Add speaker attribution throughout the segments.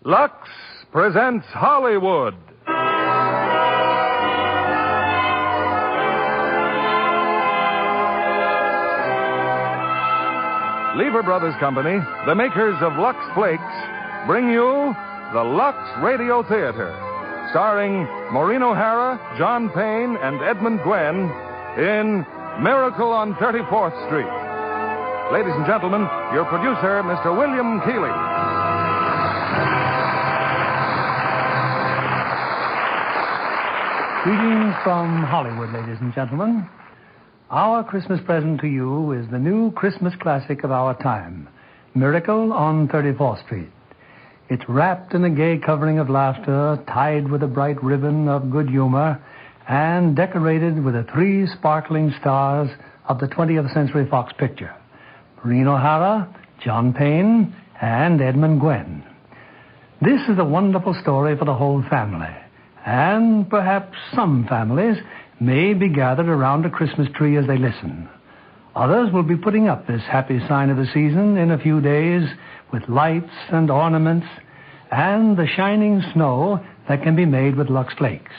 Speaker 1: Lux presents Hollywood. Lever Brothers Company, the makers of Lux Flakes, bring you the Lux Radio Theatre, starring Maureen O'Hara, John Payne, and Edmund Gwenn in Miracle on 34th Street. Ladies and gentlemen, your producer, Mr. William Keighley.
Speaker 2: Greetings from Hollywood, ladies and gentlemen. Our Christmas present to you is the new Christmas classic of our time, Miracle on 34th Street. It's wrapped in a gay covering of laughter, tied with a bright ribbon of good humor, and decorated with the 3 sparkling stars of the 20th Century Fox picture, Maureen O'Hara, John Payne, and Edmund Gwenn. This is a wonderful story for the whole family, and perhaps some families may be gathered around a Christmas tree as they listen. Others will be putting up this happy sign of the season in a few days with lights and ornaments and the shining snow that can be made with Lux Flakes.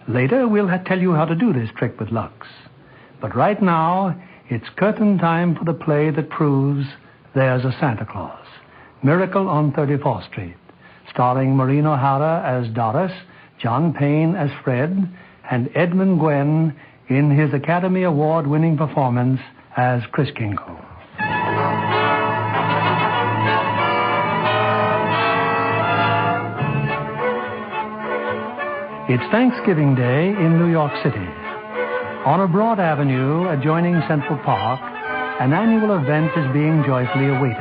Speaker 2: Later, we'll tell you how to do this trick with Lux. But right now, it's curtain time for the play that proves there's a Santa Claus. Miracle on 34th Street, starring Maureen O'Hara as Doris, John Payne as Fred, and Edmund Gwenn in his Academy Award-winning performance as Kris Kringle. It's Thanksgiving Day in New York City. On a broad avenue adjoining Central Park, an annual event is being joyfully awaited.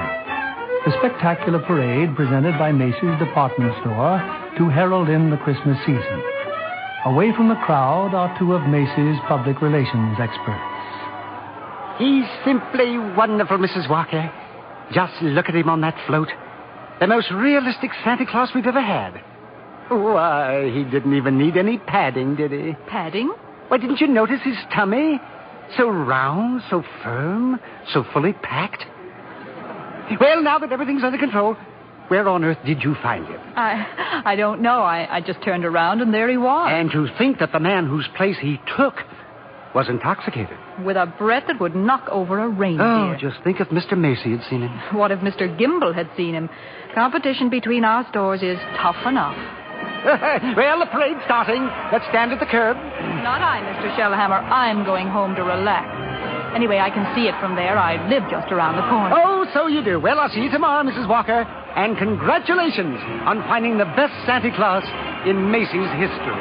Speaker 2: The spectacular parade presented by Macy's department store to herald in the Christmas season. Away from the crowd are 2 of Macy's public relations experts.
Speaker 3: He's simply wonderful, Mrs. Walker. Just look at him on that float. The most realistic Santa Claus we've ever had. Why, he didn't even need any padding, did he?
Speaker 4: Padding?
Speaker 3: Why, didn't you notice his tummy? So round, so firm, so fully packed. Well, now that everything's under control, where on earth did you find him?
Speaker 4: I don't know. I just turned around and there he was.
Speaker 3: And to think that the man whose place he took was intoxicated.
Speaker 4: With a breath that would knock over a reindeer.
Speaker 3: Oh, just think if Mr. Macy had seen him.
Speaker 4: What if Mr. Gimble had seen him? Competition between our stores is tough enough.
Speaker 3: Well, the parade's starting. Let's stand at the curb.
Speaker 4: Not I, Mr. Shellhammer. I'm going home to relax. Anyway, I can see it from there. I live just around the corner.
Speaker 3: Oh, so you do. Well, I'll see you tomorrow, Mrs. Walker. And congratulations on finding the best Santa Claus in Macy's history.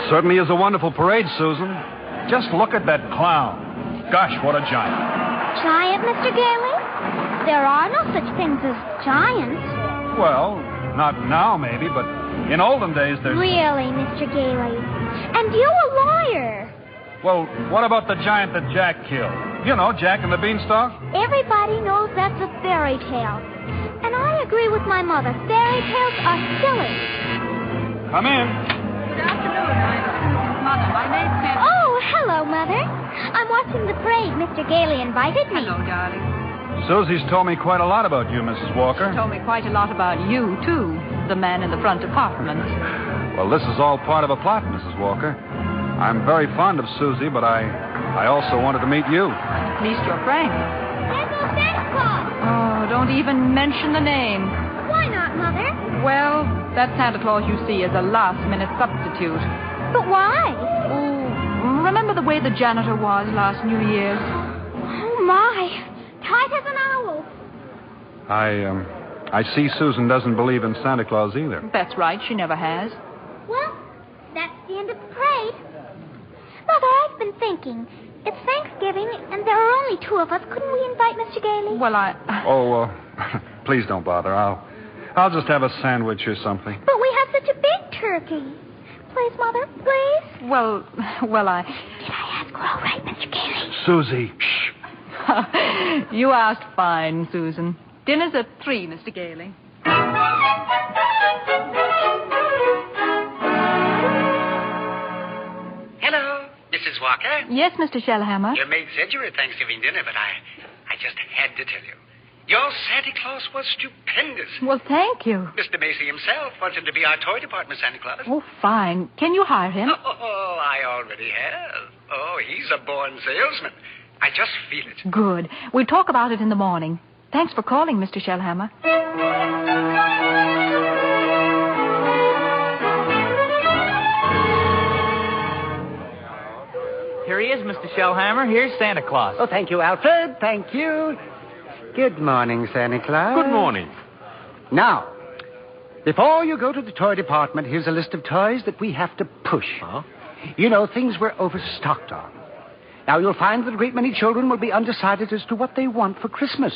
Speaker 1: Certainly is a wonderful parade, Susan. Just look at that clown. Gosh, what a giant.
Speaker 5: Giant, Mr. Gailey? There are no such things as giants.
Speaker 1: Well, not now, maybe, but in olden days there's...
Speaker 5: Really, Mr. Gailey? And you a lawyer.
Speaker 1: Well, what about the giant that Jack killed? You know, Jack and the Beanstalk?
Speaker 5: Everybody knows that's a fairy tale. And I agree with my mother. Fairy tales are silly.
Speaker 1: Come in.
Speaker 4: Good afternoon. I'm Mother. My name's Nancy.
Speaker 5: Oh, hello, Mother. I'm watching the parade. Mr. Gailey invited me.
Speaker 4: Hello, darling.
Speaker 1: Susie's told me quite a lot about you, Mrs. Walker.
Speaker 4: She told me quite a lot about you, too. The man in the front apartment.
Speaker 1: Well, this is all part of a plot, Mrs. Walker. I'm very fond of Susie, but I also wanted to meet you.
Speaker 4: At least you're frank.
Speaker 5: There's no Santa Claus.
Speaker 4: Oh, don't even mention the name.
Speaker 5: Why not, Mother?
Speaker 4: Well, that Santa Claus you see is a last-minute substitute.
Speaker 5: But why?
Speaker 4: Oh, remember the way the janitor was last New Year's?
Speaker 5: Oh, my. Tight as an owl.
Speaker 1: I see Susan doesn't believe in Santa Claus either.
Speaker 4: That's right. She never has.
Speaker 5: Well, that's the end of the parade. Mother, I've been thinking. It's Thanksgiving, and there are only 2 of us. Couldn't we invite Mr. Gailey?
Speaker 4: Well,
Speaker 1: Oh, please don't bother. I'll just have a sandwich or something.
Speaker 5: But we have such a big turkey. Please, Mother, please.
Speaker 4: Well,
Speaker 5: Did I ask her all right, Mr. Gailey?
Speaker 1: Susie, shh.
Speaker 4: You asked fine, Susan. Dinner's at 3, Mr. Gailey.
Speaker 3: Walker.
Speaker 4: Yes, Mr. Shellhammer.
Speaker 3: Your maid said you were at Thanksgiving dinner, but I just had to tell you. Your Santa Claus was stupendous.
Speaker 4: Well, thank you.
Speaker 3: Mr. Macy himself wanted to be our toy department Santa Claus.
Speaker 4: Oh, fine. Can you hire him?
Speaker 3: Oh, I already have. Oh, he's a born salesman. I just feel it.
Speaker 4: Good. We'll talk about it in the morning. Thanks for calling, Mr. Shellhammer.
Speaker 6: Here he is, Mr. Shellhammer. Here's Santa Claus.
Speaker 3: Oh, thank you, Alfred. Thank you. Good morning, Santa Claus.
Speaker 1: Good morning.
Speaker 3: Now, before you go to the toy department, here's a list of toys that we have to push.
Speaker 6: Huh?
Speaker 3: You know, things we're overstocked on. Now, you'll find that a great many children will be undecided as to what they want for Christmas.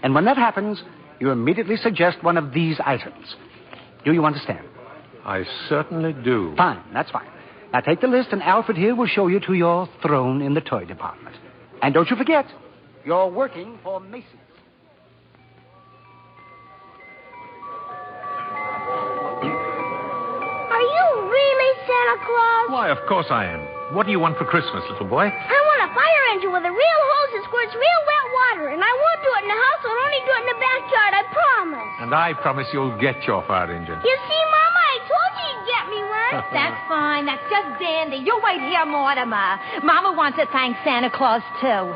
Speaker 3: And when that happens, you immediately suggest one of these items. Do you understand?
Speaker 1: I certainly do.
Speaker 3: Fine, that's fine. Now, take the list, and Alfred here will show you to your throne in the toy department. And don't you forget, you're working for Macy.
Speaker 5: Are you really Santa Claus?
Speaker 1: Why, of course I am. What do you want for Christmas, little boy?
Speaker 5: I want a fire engine with a real hose that squirts real wet water, and I won't do it in the house. I'll only do it in the backyard, I promise.
Speaker 1: And I promise you'll get your fire engine.
Speaker 5: You see, Mama, I told you you'd get me one.
Speaker 7: That's fine. That's just dandy. You wait here, Mortimer. Mama wants to thank Santa Claus, too.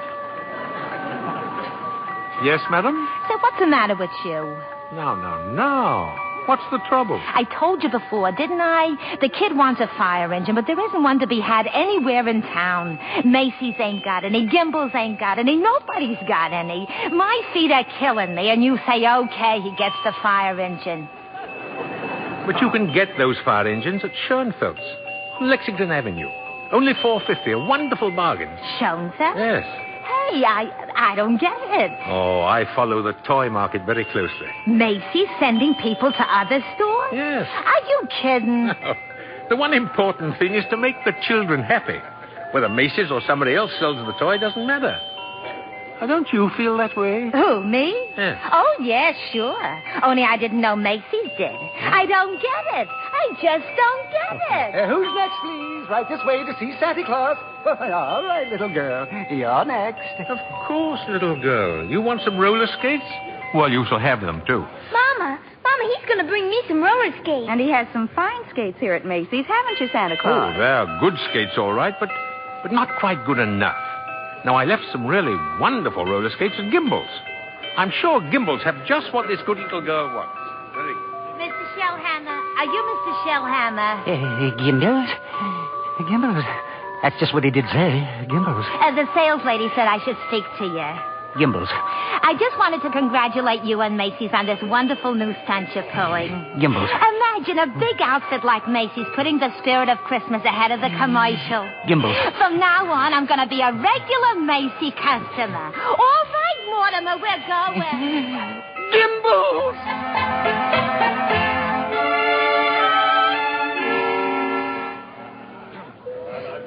Speaker 1: Yes, madam?
Speaker 7: So what's the matter with you?
Speaker 1: No. What's the trouble?
Speaker 7: I told you before, didn't I? The kid wants a fire engine, but there isn't one to be had anywhere in town. Macy's ain't got any. Gimbel's ain't got any. Nobody's got any. My feet are killing me, and you say, okay, he gets the fire engine.
Speaker 8: But you can get those fire engines at Schoenfeld's, Lexington Avenue. Only $4.50, a wonderful bargain.
Speaker 7: Schoenfeld?
Speaker 8: Yes.
Speaker 7: Hey, I don't get it.
Speaker 8: Oh, I follow the toy market very closely.
Speaker 7: Macy's sending people to other stores?
Speaker 8: Yes.
Speaker 7: Are you kidding?
Speaker 8: No. The one important thing is to make the children happy. Whether Macy's or somebody else sells the toy doesn't matter. Now, don't you feel that way?
Speaker 7: Who, me?
Speaker 8: Yes.
Speaker 7: Oh, yes, sure. Only I didn't know Macy's did. I don't get it. I just don't get it.
Speaker 3: Who's next, please? Right this way to see Santa Claus. All right, little girl. You're next.
Speaker 8: Of course, little girl. You want some roller skates? Well, you shall have them, too.
Speaker 5: Mama, he's going to bring me some roller skates.
Speaker 4: And he has some fine skates here at Macy's, haven't you, Santa Claus?
Speaker 8: Oh, they're good skates, all right, but not quite good enough. Now, I left some really wonderful roller skates at Gimbel's. I'm sure Gimbel's have just what this good little girl wants. Very good.
Speaker 7: Mr. Shellhammer. Are you Mr. Shellhammer?
Speaker 3: Gimbel's? Gimbel's? That's just what he did say. Gimbel's.
Speaker 7: The sales lady said I should speak to you.
Speaker 3: Gimbel's.
Speaker 7: I just wanted to congratulate you and Macy's on this wonderful new stunt you're pulling.
Speaker 3: Gimbel's.
Speaker 7: Imagine a big outfit like Macy's putting the spirit of Christmas ahead of the commercial.
Speaker 3: Gimbel's.
Speaker 7: From now on, I'm going to be a regular Macy customer. All right, Mortimer, we're going.
Speaker 3: Gimbel's!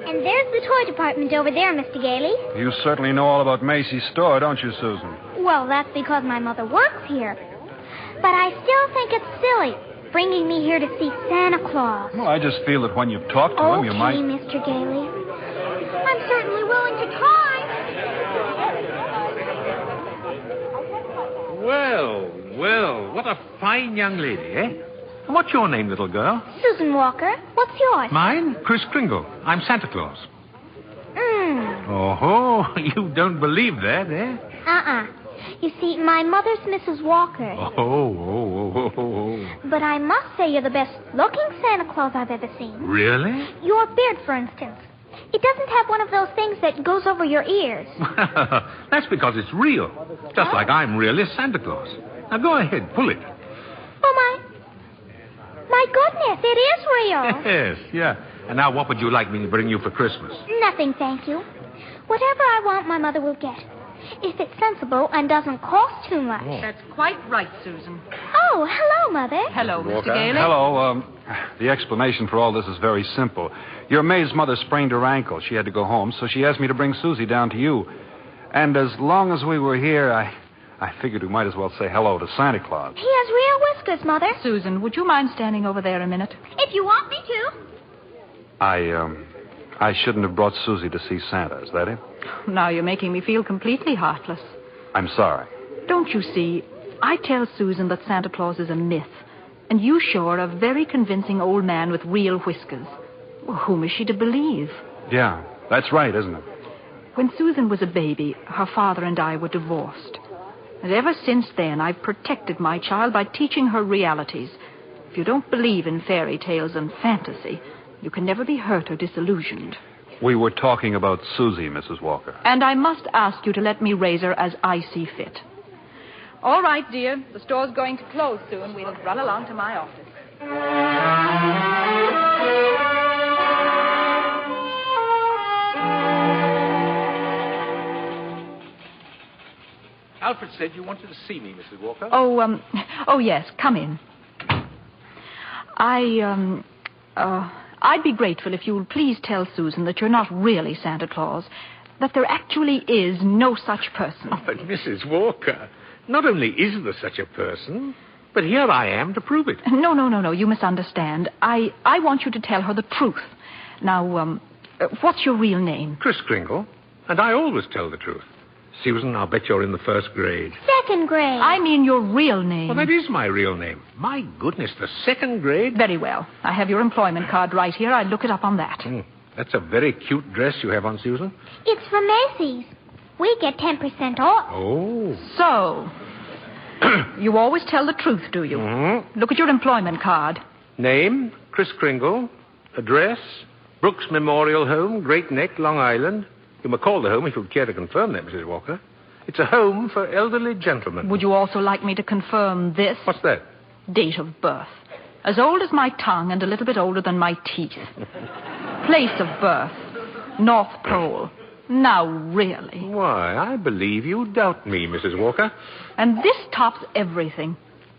Speaker 5: And there's the toy department over there, Mr. Gailey.
Speaker 9: You certainly know all about Macy's store, don't you, Susan?
Speaker 5: Well, that's because my mother works here. But I still think it's silly bringing me here to see Santa Claus.
Speaker 9: Well, I just feel that when you've talked to him, you might...
Speaker 5: Okay, Mr. Gailey. I'm certainly willing to try.
Speaker 8: Well, what a fine young lady, eh? What's your name, little girl?
Speaker 5: Susan Walker. What's yours?
Speaker 8: Mine? Kris Kringle. I'm Santa Claus. Oh, you don't believe that, eh?
Speaker 5: You see, my mother's Mrs. Walker.
Speaker 8: Oh.
Speaker 5: But I must say you're the best-looking Santa Claus I've ever seen.
Speaker 8: Really?
Speaker 5: Your beard, for instance. It doesn't have one of those things that goes over your ears.
Speaker 8: That's because it's real. Just like I'm really Santa Claus. Now, go ahead, pull it.
Speaker 5: Oh, my goodness, it is real.
Speaker 8: Yes, yeah. And now what would you like me to bring you for Christmas?
Speaker 5: Nothing, thank you. Whatever I want, my mother will get. If it's sensible and doesn't cost too much.
Speaker 4: Oh. That's quite right, Susan.
Speaker 5: Oh, hello, Mother.
Speaker 4: Hello, Mr. Gailey.
Speaker 9: Hello. The explanation for all this is very simple. Your maid's mother sprained her ankle. She had to go home, so she asked me to bring Susie down to you. And as long as we were here, I figured we might as well say hello to Santa Claus.
Speaker 5: He has real whiskers, Mother.
Speaker 4: Susan, would you mind standing over there a minute?
Speaker 5: If you want me to.
Speaker 9: I shouldn't have brought Susie to see Santa, is that it?
Speaker 4: Now you're making me feel completely heartless.
Speaker 9: I'm sorry.
Speaker 4: Don't you see? I tell Susan that Santa Claus is a myth, and you show her a very convincing old man with real whiskers. Well, whom is she to believe?
Speaker 9: Yeah, that's right, isn't it?
Speaker 4: When Susan was a baby, her father and I were divorced. And ever since then, I've protected my child by teaching her realities. If you don't believe in fairy tales and fantasy, you can never be hurt or disillusioned.
Speaker 9: We were talking about Susie, Mrs. Walker.
Speaker 4: And I must ask you to let me raise her as I see fit. All right, dear. The store's going to close soon. We'll run along to my office.
Speaker 8: Alfred said you wanted to see me, Mrs. Walker.
Speaker 4: Oh, yes. Come in. I'd be grateful if you would please tell Susan that you're not really Santa Claus, that there actually is no such person.
Speaker 8: Oh, but Mrs. Walker, not only is there such a person, but here I am to prove it.
Speaker 4: No. You misunderstand. I want you to tell her the truth. Now, what's your real name?
Speaker 8: Kris Kringle, and I always tell the truth. Susan, I'll bet you're in the first grade.
Speaker 5: Second grade.
Speaker 4: I mean your real name.
Speaker 8: Well, that is my real name. My goodness, the second grade?
Speaker 4: Very well. I have your employment card right here. I'll look it up on that.
Speaker 8: That's a very cute dress you have on, Susan.
Speaker 5: It's from Macy's. We get 10% off.
Speaker 8: Oh.
Speaker 4: So, you always tell the truth, do you?
Speaker 8: Mm-hmm.
Speaker 4: Look at your employment card.
Speaker 8: Name, Kris Kringle. Address, Brooks Memorial Home, Great Neck, Long Island. You may call the home if you'd care to confirm that, Mrs. Walker. It's a home for elderly gentlemen.
Speaker 4: Would you also like me to confirm this?
Speaker 8: What's that?
Speaker 4: Date of birth. As old as my tongue and a little bit older than my teeth. Place of birth. North Pole. Now, really.
Speaker 8: Why, I believe you doubt me, Mrs. Walker.
Speaker 4: And this tops everything.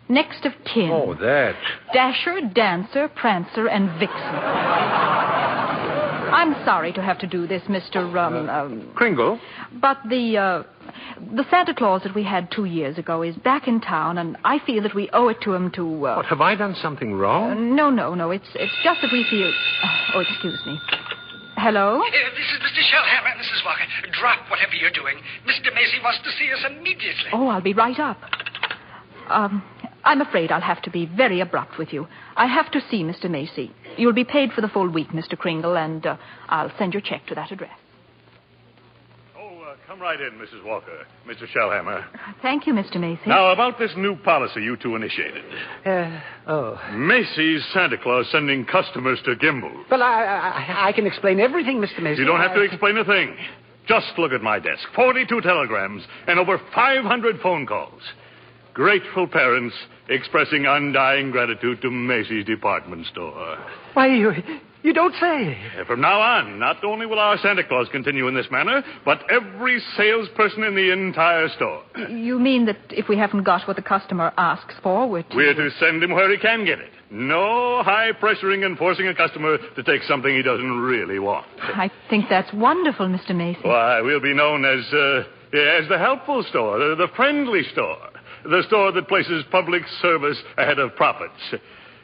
Speaker 4: Next of kin.
Speaker 8: Oh, that.
Speaker 4: Dasher, Dancer, Prancer, and Vixen. I'm sorry to have to do this, Mr.
Speaker 8: Kringle?
Speaker 4: But the Santa Claus that we had 2 years ago is back in town, and I feel that we owe it to him to...
Speaker 8: What, have I done something wrong?
Speaker 4: No. It's just that we feel... Oh, excuse me. Hello?
Speaker 10: This is Mr. Shellhammer, Mrs. Walker. Drop whatever you're doing. Mr. Macy wants to see us immediately.
Speaker 4: Oh, I'll be right up. I'm afraid I'll have to be very abrupt with you. I have to see Mr. Macy. You'll be paid for the full week, Mr. Kringle, and I'll send your check to that address.
Speaker 11: Come right in, Mrs. Walker. Mr. Shellhammer.
Speaker 4: Thank you, Mr. Macy.
Speaker 11: Now, about this new policy you two initiated. Macy's Santa Claus sending customers to Gimbel.
Speaker 3: Well, I can explain everything, Mr. Macy.
Speaker 11: You don't have to explain a thing. Just look at my desk. 42 telegrams and over 500 phone calls. Grateful parents expressing undying gratitude to Macy's department store.
Speaker 3: Why, you don't say.
Speaker 11: From now on, not only will our Santa Claus continue in this manner, but every salesperson in the entire store.
Speaker 4: You mean that if we haven't got what the customer asks for, we're
Speaker 11: to send him where he can get it. No high-pressuring and forcing a customer to take something he doesn't really want.
Speaker 4: I think that's wonderful, Mr. Macy.
Speaker 11: Why, we'll be known as the helpful store, the friendly store. The store that places public service ahead of profits.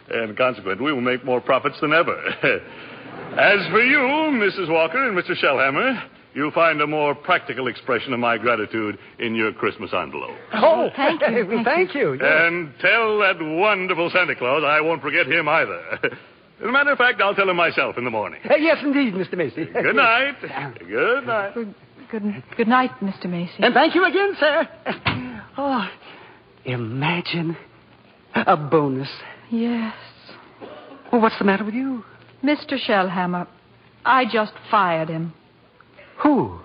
Speaker 11: And consequently, we will make more profits than ever. As for you, Mrs. Walker and Mr. Shellhammer, you'll find a more practical expression of my gratitude in your Christmas envelope.
Speaker 3: Oh, thank you. Thank you. Yes.
Speaker 11: And tell that wonderful Santa Claus I won't forget him either. As a matter of fact, I'll tell him myself in the morning.
Speaker 3: Yes, indeed, Mr. Macy.
Speaker 11: Good night. Good night.
Speaker 4: Good night, Mr. Macy.
Speaker 3: And thank you again, sir. Oh, imagine a bonus.
Speaker 4: Yes.
Speaker 3: Well, what's the matter with you?
Speaker 4: Mr. Shellhammer, I just fired him.
Speaker 3: Who?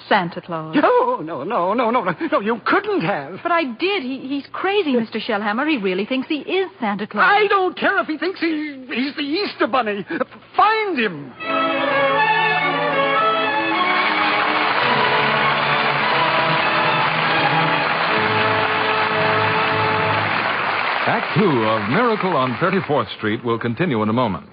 Speaker 4: Santa Claus.
Speaker 3: No, you couldn't have.
Speaker 4: But I did. He's crazy, Mr. Shellhammer. He really thinks he is Santa Claus.
Speaker 3: I don't care if he thinks he's the Easter Bunny. Find him.
Speaker 1: Act 2 of Miracle on 34th Street will continue in a moment.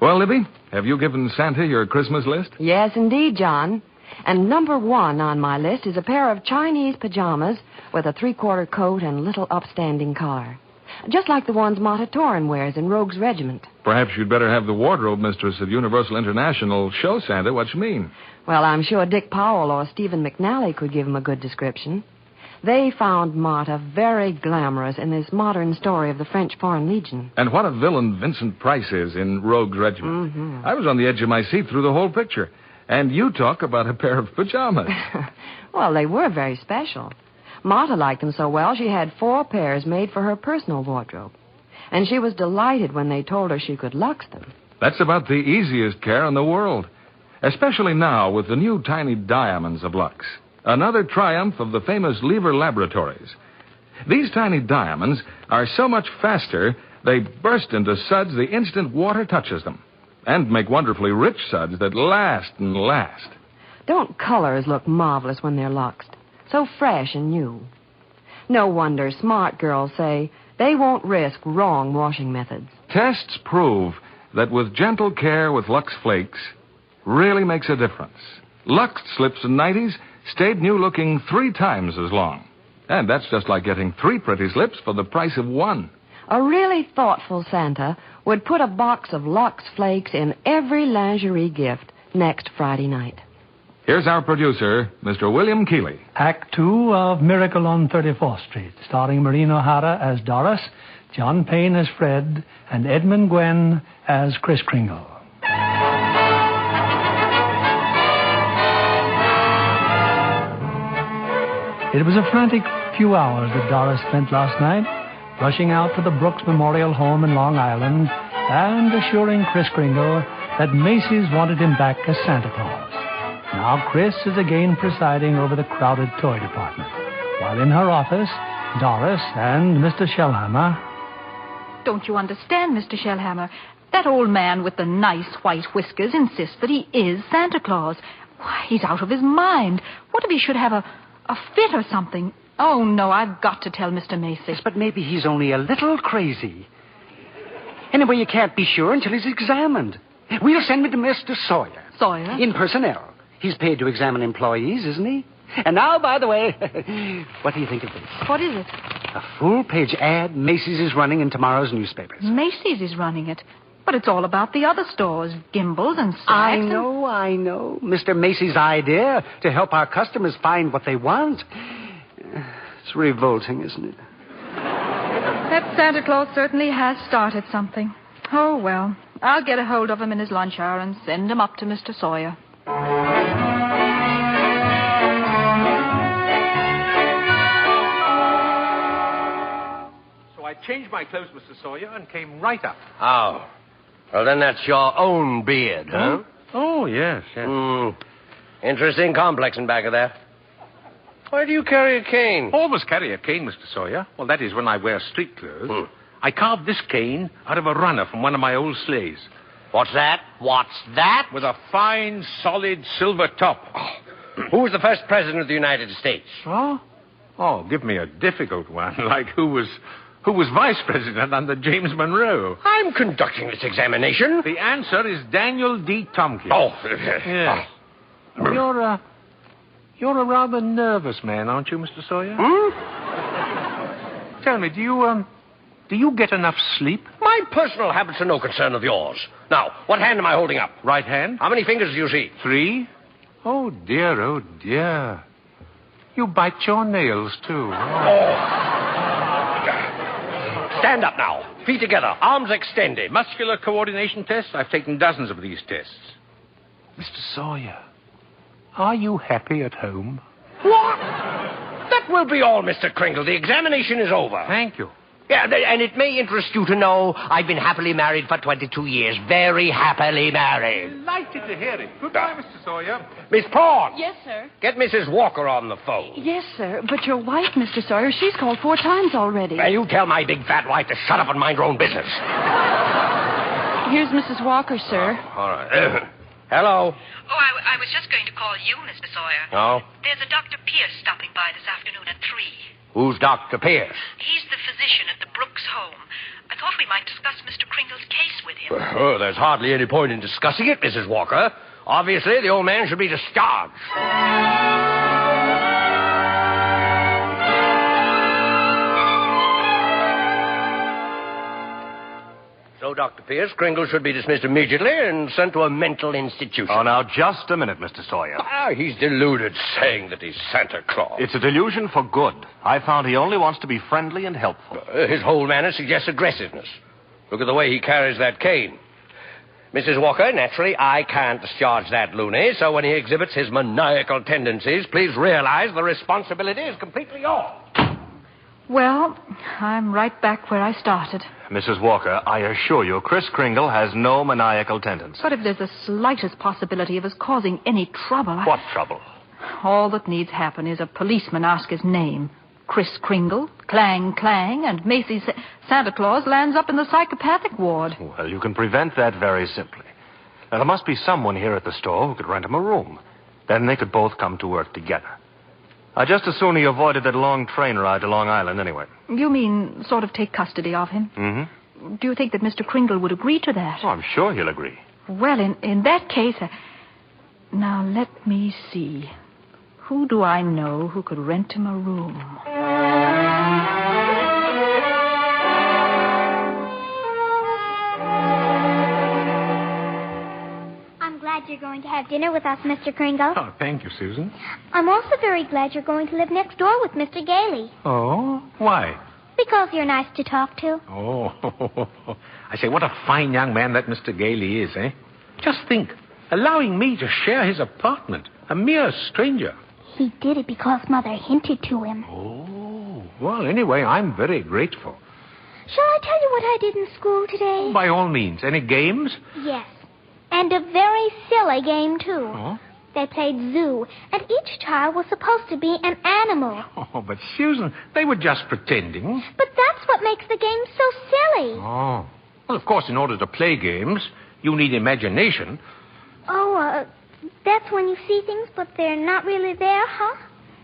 Speaker 1: Well, Libby, have you given Santa your Christmas list?
Speaker 12: Yes, indeed, John. And number 1 on my list is a pair of Chinese pajamas with a 3/4 coat and little upstanding car. Just like the ones Marta Torrin wears in Rogue's Regiment.
Speaker 1: Perhaps you'd better have the wardrobe mistress at Universal International show Santa what you mean.
Speaker 12: Well, I'm sure Dick Powell or Stephen McNally could give him a good description. They found Marta very glamorous in this modern story of the French Foreign Legion.
Speaker 1: And what a villain Vincent Price is in Rogue's Regiment.
Speaker 12: Mm-hmm.
Speaker 1: I was on the edge of my seat through the whole picture. And you talk about a pair of pajamas.
Speaker 12: Well, they were very special. Marta liked them so well, she had 4 pairs made for her personal wardrobe. And she was delighted when they told her she could Lux them.
Speaker 1: That's about the easiest care in the world. Especially now with the new tiny diamonds of Lux. Another triumph of the famous Lever Laboratories. These tiny diamonds are so much faster, they burst into suds the instant water touches them. And make wonderfully rich suds that last and last.
Speaker 12: Don't colors look marvelous when they're luxed? So fresh and new. No wonder smart girls say they won't risk wrong washing methods.
Speaker 1: Tests prove that with gentle care with Lux Flakes really makes a difference. Lux slips and nighties stayed new looking 3 times as long. And that's just like getting 3 pretty slips for the price of 1.
Speaker 12: A really thoughtful Santa would put a box of Lux Flakes in every lingerie gift next Friday night.
Speaker 1: Here's our producer, Mr. William Keeley.
Speaker 2: Act 2 of Miracle on 34th Street, starring Maureen O'Hara as Doris, John Payne as Fred, and Edmund Gwen as Kris Kringle. It was a frantic few hours that Doris spent last night, rushing out to the Brooks Memorial Home in Long Island and assuring Kris Kringle that Macy's wanted him back as Santa Claus. Now Kris is again presiding over the crowded toy department, while in her office, Doris and Mr. Shellhammer...
Speaker 4: Don't you understand, Mr. Shellhammer? That old man with the nice white whiskers insists that he is Santa Claus. Why, he's out of his mind. What if he should have a fit or something? Oh, no, I've got to tell Mr. Macy.
Speaker 3: Yes, but maybe he's only a little crazy. Anyway, you can't be sure until he's examined. We'll send him to Mr. Sawyer.
Speaker 4: Sawyer?
Speaker 3: In personnel. He's paid to examine employees, isn't he? And now, by the way, what do you think of this?
Speaker 4: What is it?
Speaker 3: A full-page ad Macy's is running in tomorrow's newspapers.
Speaker 4: Macy's is running it. But it's all about the other stores, Gimbel's and Saks.
Speaker 3: I know. Mr. Macy's idea to help our customers find what they want. It's revolting, isn't it?
Speaker 4: That Santa Claus certainly has started something. Oh, well, I'll get a hold of him in his lunch hour and send him up to Mr. Sawyer.
Speaker 8: So I changed my clothes, Mr. Sawyer, and came right up.
Speaker 13: Oh. Well, then that's your own beard, huh?
Speaker 8: Oh, yes.
Speaker 13: Interesting complex in back of there. Why do you carry a cane?
Speaker 8: Always carry a cane, Mr. Sawyer. Well, that is when I wear street clothes. I carved this cane out of a runner from one of my old sleighs.
Speaker 13: What's that?
Speaker 8: With a fine, solid silver top.
Speaker 13: Who was the first president of the United States?
Speaker 8: Oh, give me a difficult one. Like who was vice president under James Monroe?
Speaker 13: I'm conducting this examination.
Speaker 8: The answer is Daniel D. Tompkins.
Speaker 13: Oh.
Speaker 8: Yes. You're a rather nervous man, aren't you, Mr. Sawyer? Tell me, do you get enough sleep?
Speaker 13: My personal habits are no concern of yours. Now, what hand am I holding up?
Speaker 8: Right hand.
Speaker 13: How many fingers do you see?
Speaker 8: 3. Oh, dear. You bite your nails, too.
Speaker 13: Stand up now. Feet together. Arms extended.
Speaker 8: Muscular coordination tests? I've taken dozens of these tests. Mr. Sawyer, are you happy at home?
Speaker 13: What? That will be all, Mr. Kringle. The examination is over.
Speaker 8: Thank you.
Speaker 13: Yeah, and it may interest you to know I've been happily married for 22 years. Very happily married.
Speaker 8: Delighted to hear it. Goodbye, Mr. Sawyer.
Speaker 13: Miss Pawn.
Speaker 14: Yes, sir.
Speaker 13: Get Mrs. Walker on the phone.
Speaker 14: Yes, sir. But your wife, Mr. Sawyer, she's called 4 times already.
Speaker 13: Well, you tell my big fat wife to shut up and mind her own business.
Speaker 14: Here's Mrs. Walker, sir.
Speaker 13: All right. Hello.
Speaker 15: Oh, I was just going to call you, Mr. Sawyer.
Speaker 13: Oh?
Speaker 15: There's a Dr. Pierce stopping by this afternoon at 3.
Speaker 13: Who's Dr. Pierce?
Speaker 15: He's the physician at the Brooks home. I thought we might discuss Mr. Kringle's case with him.
Speaker 13: Well, there's hardly any point in discussing it, Mrs. Walker. Obviously, the old man should be discharged. No, Dr. Pierce. Kringle should be dismissed immediately and sent to a mental institution.
Speaker 16: Oh, now, just a minute, Mr. Sawyer.
Speaker 13: He's deluded, saying that he's Santa Claus.
Speaker 16: It's a delusion for good. I found he only wants to be friendly and helpful.
Speaker 13: His whole manner suggests aggressiveness. Look at the way he carries that cane. Mrs. Walker, naturally, I can't discharge that loony, so when he exhibits his maniacal tendencies, please realize the responsibility is completely yours.
Speaker 4: Well, I'm right back where I started.
Speaker 16: Mrs. Walker, I assure you, Kris Kringle has no maniacal tendency.
Speaker 4: But if there's the slightest possibility of us causing any trouble...
Speaker 16: What trouble?
Speaker 4: All that needs happen is a policeman ask his name. Kris Kringle, clang, clang, and Macy's Santa Claus lands up in the psychopathic ward.
Speaker 16: Well, you can prevent that very simply. Now, there must be someone here at the store who could rent him a room. Then they could both come to work together. Just as soon he avoided that long train ride to Long Island anyway.
Speaker 4: You mean sort of take custody of him?
Speaker 16: Mm-hmm.
Speaker 4: Do you think that Mr. Kringle would agree to that?
Speaker 16: Oh, I'm sure he'll agree.
Speaker 4: Well, in that case... Now, let me see. Who do I know who could rent him a room?
Speaker 5: I'm glad you're going to have dinner with us, Mr. Kringle.
Speaker 8: Oh, thank you, Susan.
Speaker 5: I'm also very glad you're going to live next door with Mr. Gailey.
Speaker 8: Oh? Why?
Speaker 5: Because you're nice to talk to.
Speaker 8: Oh, I say, what a fine young man that Mr. Gailey is, eh? Just think, allowing me to share his apartment, a mere stranger.
Speaker 5: He did it because Mother hinted to him.
Speaker 8: Oh, well, anyway, I'm very grateful.
Speaker 5: Shall I tell you what I did in school today?
Speaker 8: By all means. Any games?
Speaker 5: Yes. And a very silly game, too.
Speaker 8: Oh?
Speaker 5: They played zoo, and each child was supposed to be an animal.
Speaker 8: Oh, but Susan, they were just pretending.
Speaker 5: But that's what makes the game so silly.
Speaker 8: Oh. Well, of course, in order to play games, you need imagination.
Speaker 5: Oh, that's when you see things, but they're not really there, huh?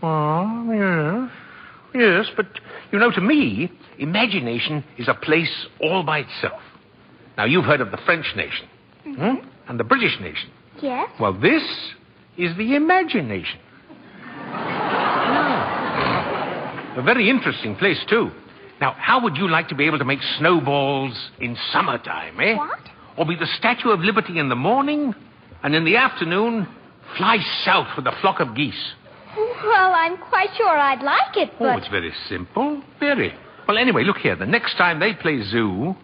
Speaker 8: Oh, yes. Yes, but, to me, imagination is a place all by itself. Now, you've heard of the French nation.
Speaker 5: Mm-hmm.
Speaker 8: And the British nation.
Speaker 5: Yes.
Speaker 8: Well, this is the imagination. A very interesting place, too. Now, how would you like to be able to make snowballs in summertime, eh?
Speaker 5: What?
Speaker 8: Or be the Statue of Liberty in the morning, and in the afternoon, fly south with a flock of geese?
Speaker 5: Well, I'm quite sure I'd like it, but...
Speaker 8: Oh, it's very simple. Very. Well, anyway, look here. The next time they play zoo,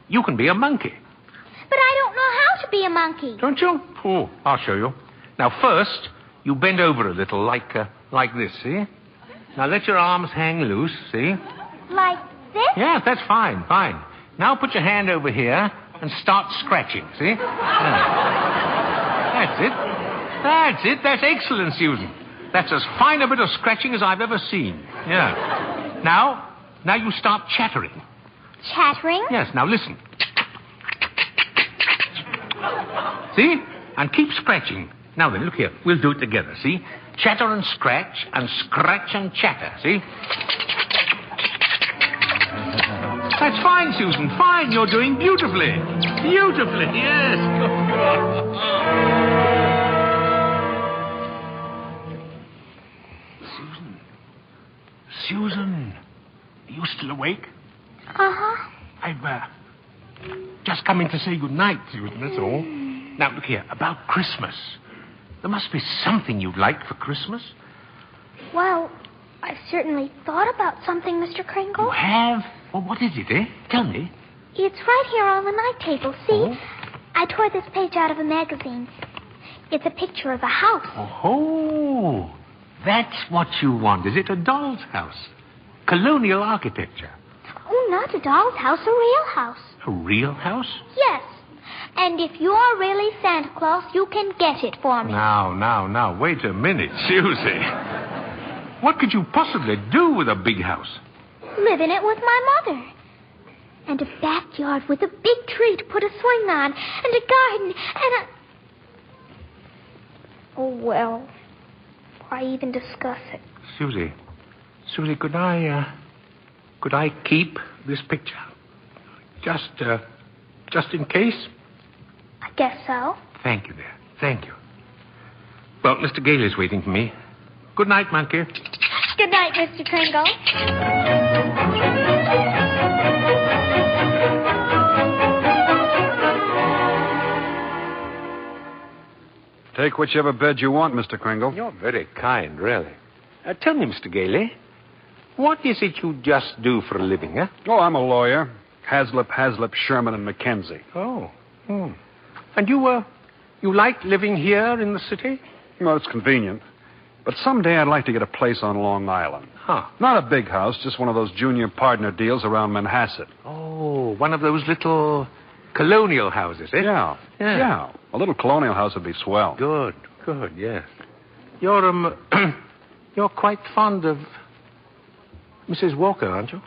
Speaker 8: you can be a monkey.
Speaker 5: But I don't know how to be a monkey.
Speaker 8: Don't you? Oh, I'll show you. Now, first, you bend over a little, like this, see? Now, let your arms hang loose, see?
Speaker 5: Like this?
Speaker 8: Yeah, that's fine, fine. Now, put your hand over here and start scratching, see? Yeah. That's it. That's it. That's excellent, Susan. That's as fine a bit of scratching as I've ever seen. Yeah. Now you start chattering.
Speaker 5: Chattering?
Speaker 8: Yes, now listen. See? And keep scratching. Now then, look here. We'll do it together, see? Chatter and scratch and chatter, see? That's fine, Susan. Fine. You're doing beautifully. Beautifully, yes. Susan, are you still awake?
Speaker 5: Uh-huh.
Speaker 8: I've just come in to say good night, Susan, that's all. Now, look here, about Christmas. There must be something you'd like for Christmas.
Speaker 5: Well, I've certainly thought about something, Mr. Kringle.
Speaker 8: You have? Well, what is it, eh? Tell me.
Speaker 5: It's right here on the night table, see?
Speaker 8: Oh?
Speaker 5: I tore this page out of a magazine. It's a picture of a house.
Speaker 8: Oh, that's what you want, is it? A doll's house. Colonial architecture.
Speaker 5: Oh, not a doll's house, a real house.
Speaker 8: A real house?
Speaker 5: Yes. And if you're really Santa Claus, you can get it for me.
Speaker 8: Now, wait a minute, Susie. What could you possibly do with a big house?
Speaker 5: Live in it with my mother. And a backyard with a big tree to put a swing on, and a garden, and a... Oh, well, why even discuss it?
Speaker 8: Susie, could I keep this picture? Just in case?
Speaker 5: I guess so.
Speaker 8: Thank you, dear. Thank you. Well, Mr. Gale is waiting for me. Good night, monkey.
Speaker 5: Good night, Mr. Kringle.
Speaker 9: Take whichever bed you want, Mr. Kringle.
Speaker 8: You're very kind, really. Tell me, Mr. Gailey, what is it you just do for a living, huh?
Speaker 9: Oh, I'm a lawyer. Haslip, Sherman, and Mackenzie.
Speaker 8: Oh. And you like living here in the city?
Speaker 9: Well, it's convenient. But someday I'd like to get a place on Long Island.
Speaker 8: Huh.
Speaker 9: Not a big house, just one of those junior partner deals around Manhasset.
Speaker 8: Oh, one of those little colonial houses, eh?
Speaker 9: Yeah. A little colonial house would be swell.
Speaker 8: Good, yes. You're, you're quite fond of Mrs. Walker, aren't you?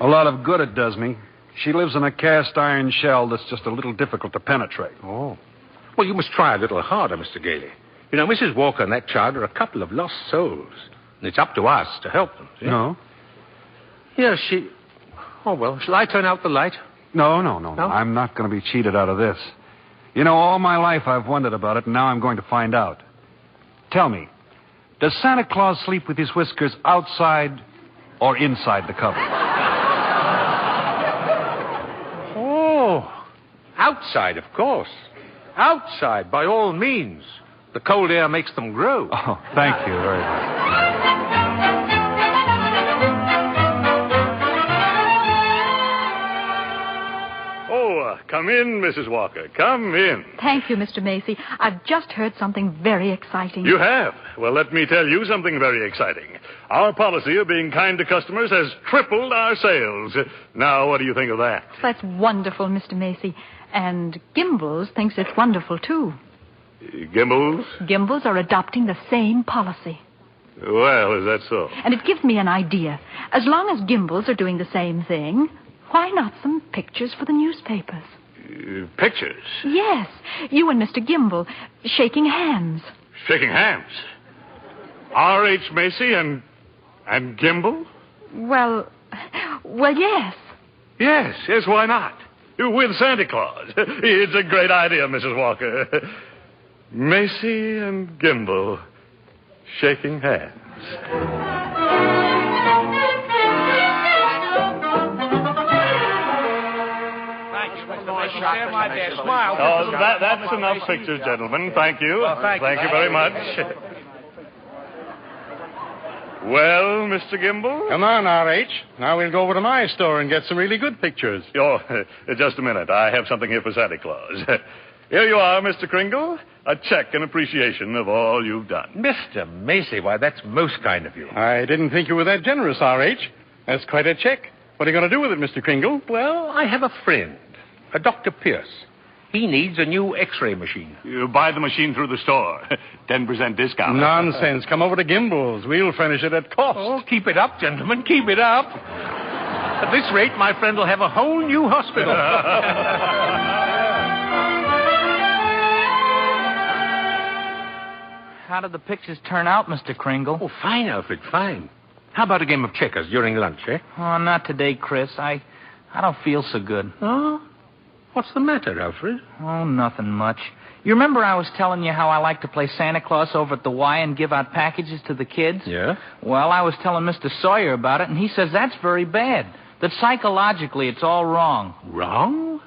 Speaker 9: A lot of good it does me. She lives in a cast iron shell that's just a little difficult to penetrate.
Speaker 8: Oh. Well, you must try a little harder, Mr. Gailey. You know, Mrs. Walker and that child are a couple of lost souls. And it's up to us to help them, see?
Speaker 9: No?
Speaker 8: Yeah, Oh, well, shall I turn out the light?
Speaker 9: No. I'm not going to be cheated out of this. You know, all my life I've wondered about it, and now I'm going to find out. Tell me, does Santa Claus sleep with his whiskers outside or inside the cover?
Speaker 8: Oh, outside, of course. Outside, by all means. The cold air makes them grow.
Speaker 9: Oh, thank you very much.
Speaker 11: Come in, Mrs. Walker. Come in.
Speaker 4: Thank you, Mr. Macy. I've just heard something very exciting.
Speaker 11: You have? Well, let me tell you something very exciting. Our policy of being kind to customers has tripled our sales. Now, what do you think of that?
Speaker 4: That's wonderful, Mr. Macy. And Gimbals thinks it's wonderful, too.
Speaker 11: Gimbals?
Speaker 4: Gimbals are adopting the same policy.
Speaker 11: Well, is that so?
Speaker 4: And it gives me an idea. As long as Gimbals are doing the same thing, why not some pictures for the newspapers?
Speaker 11: Pictures?
Speaker 4: Yes. You and Mr. Gimble shaking hands.
Speaker 11: Shaking hands? R.H. Macy and Gimble?
Speaker 4: Well, yes.
Speaker 11: Yes, why not? With Santa Claus. It's a great idea, Mrs. Walker. Macy and Gimble shaking hands. Oh, that's enough pictures, gentlemen. Thank you.
Speaker 8: Well, thank
Speaker 11: you very much. Well, Mr. Gimble?
Speaker 17: Come on, R.H. Now we'll go over to my store and get some really good pictures.
Speaker 11: Oh, just a minute. I have something here for Santa Claus. Here you are, Mr. Kringle. A check in appreciation of all you've done.
Speaker 8: Mr. Macy, why, that's most kind of you.
Speaker 17: I didn't think you were that generous, R.H. That's quite a check. What are you going to do with it, Mr. Kringle?
Speaker 8: Well, I have a friend, a Dr. Pierce. He needs a new X-ray machine.
Speaker 11: You buy the machine through the store. 10% discount.
Speaker 17: Nonsense. Come over to Gimble's. We'll furnish it at cost.
Speaker 8: Oh, keep it up, gentlemen. Keep it up. At this rate, my friend will have a whole new hospital.
Speaker 6: How did the pictures turn out, Mr. Kringle?
Speaker 8: Oh, fine, Alfred, fine. How about a game of checkers during lunch, eh?
Speaker 6: Oh, not today, Chris. I don't feel so good.
Speaker 8: Oh? What's the matter, Alfred?
Speaker 6: Oh, nothing much. You remember I was telling you how I like to play Santa Claus over at the Y and give out packages to the kids?
Speaker 8: Yeah?
Speaker 6: Well, I was telling Mr. Sawyer about it, and he says that's very bad. That psychologically it's all wrong.
Speaker 8: Wrong?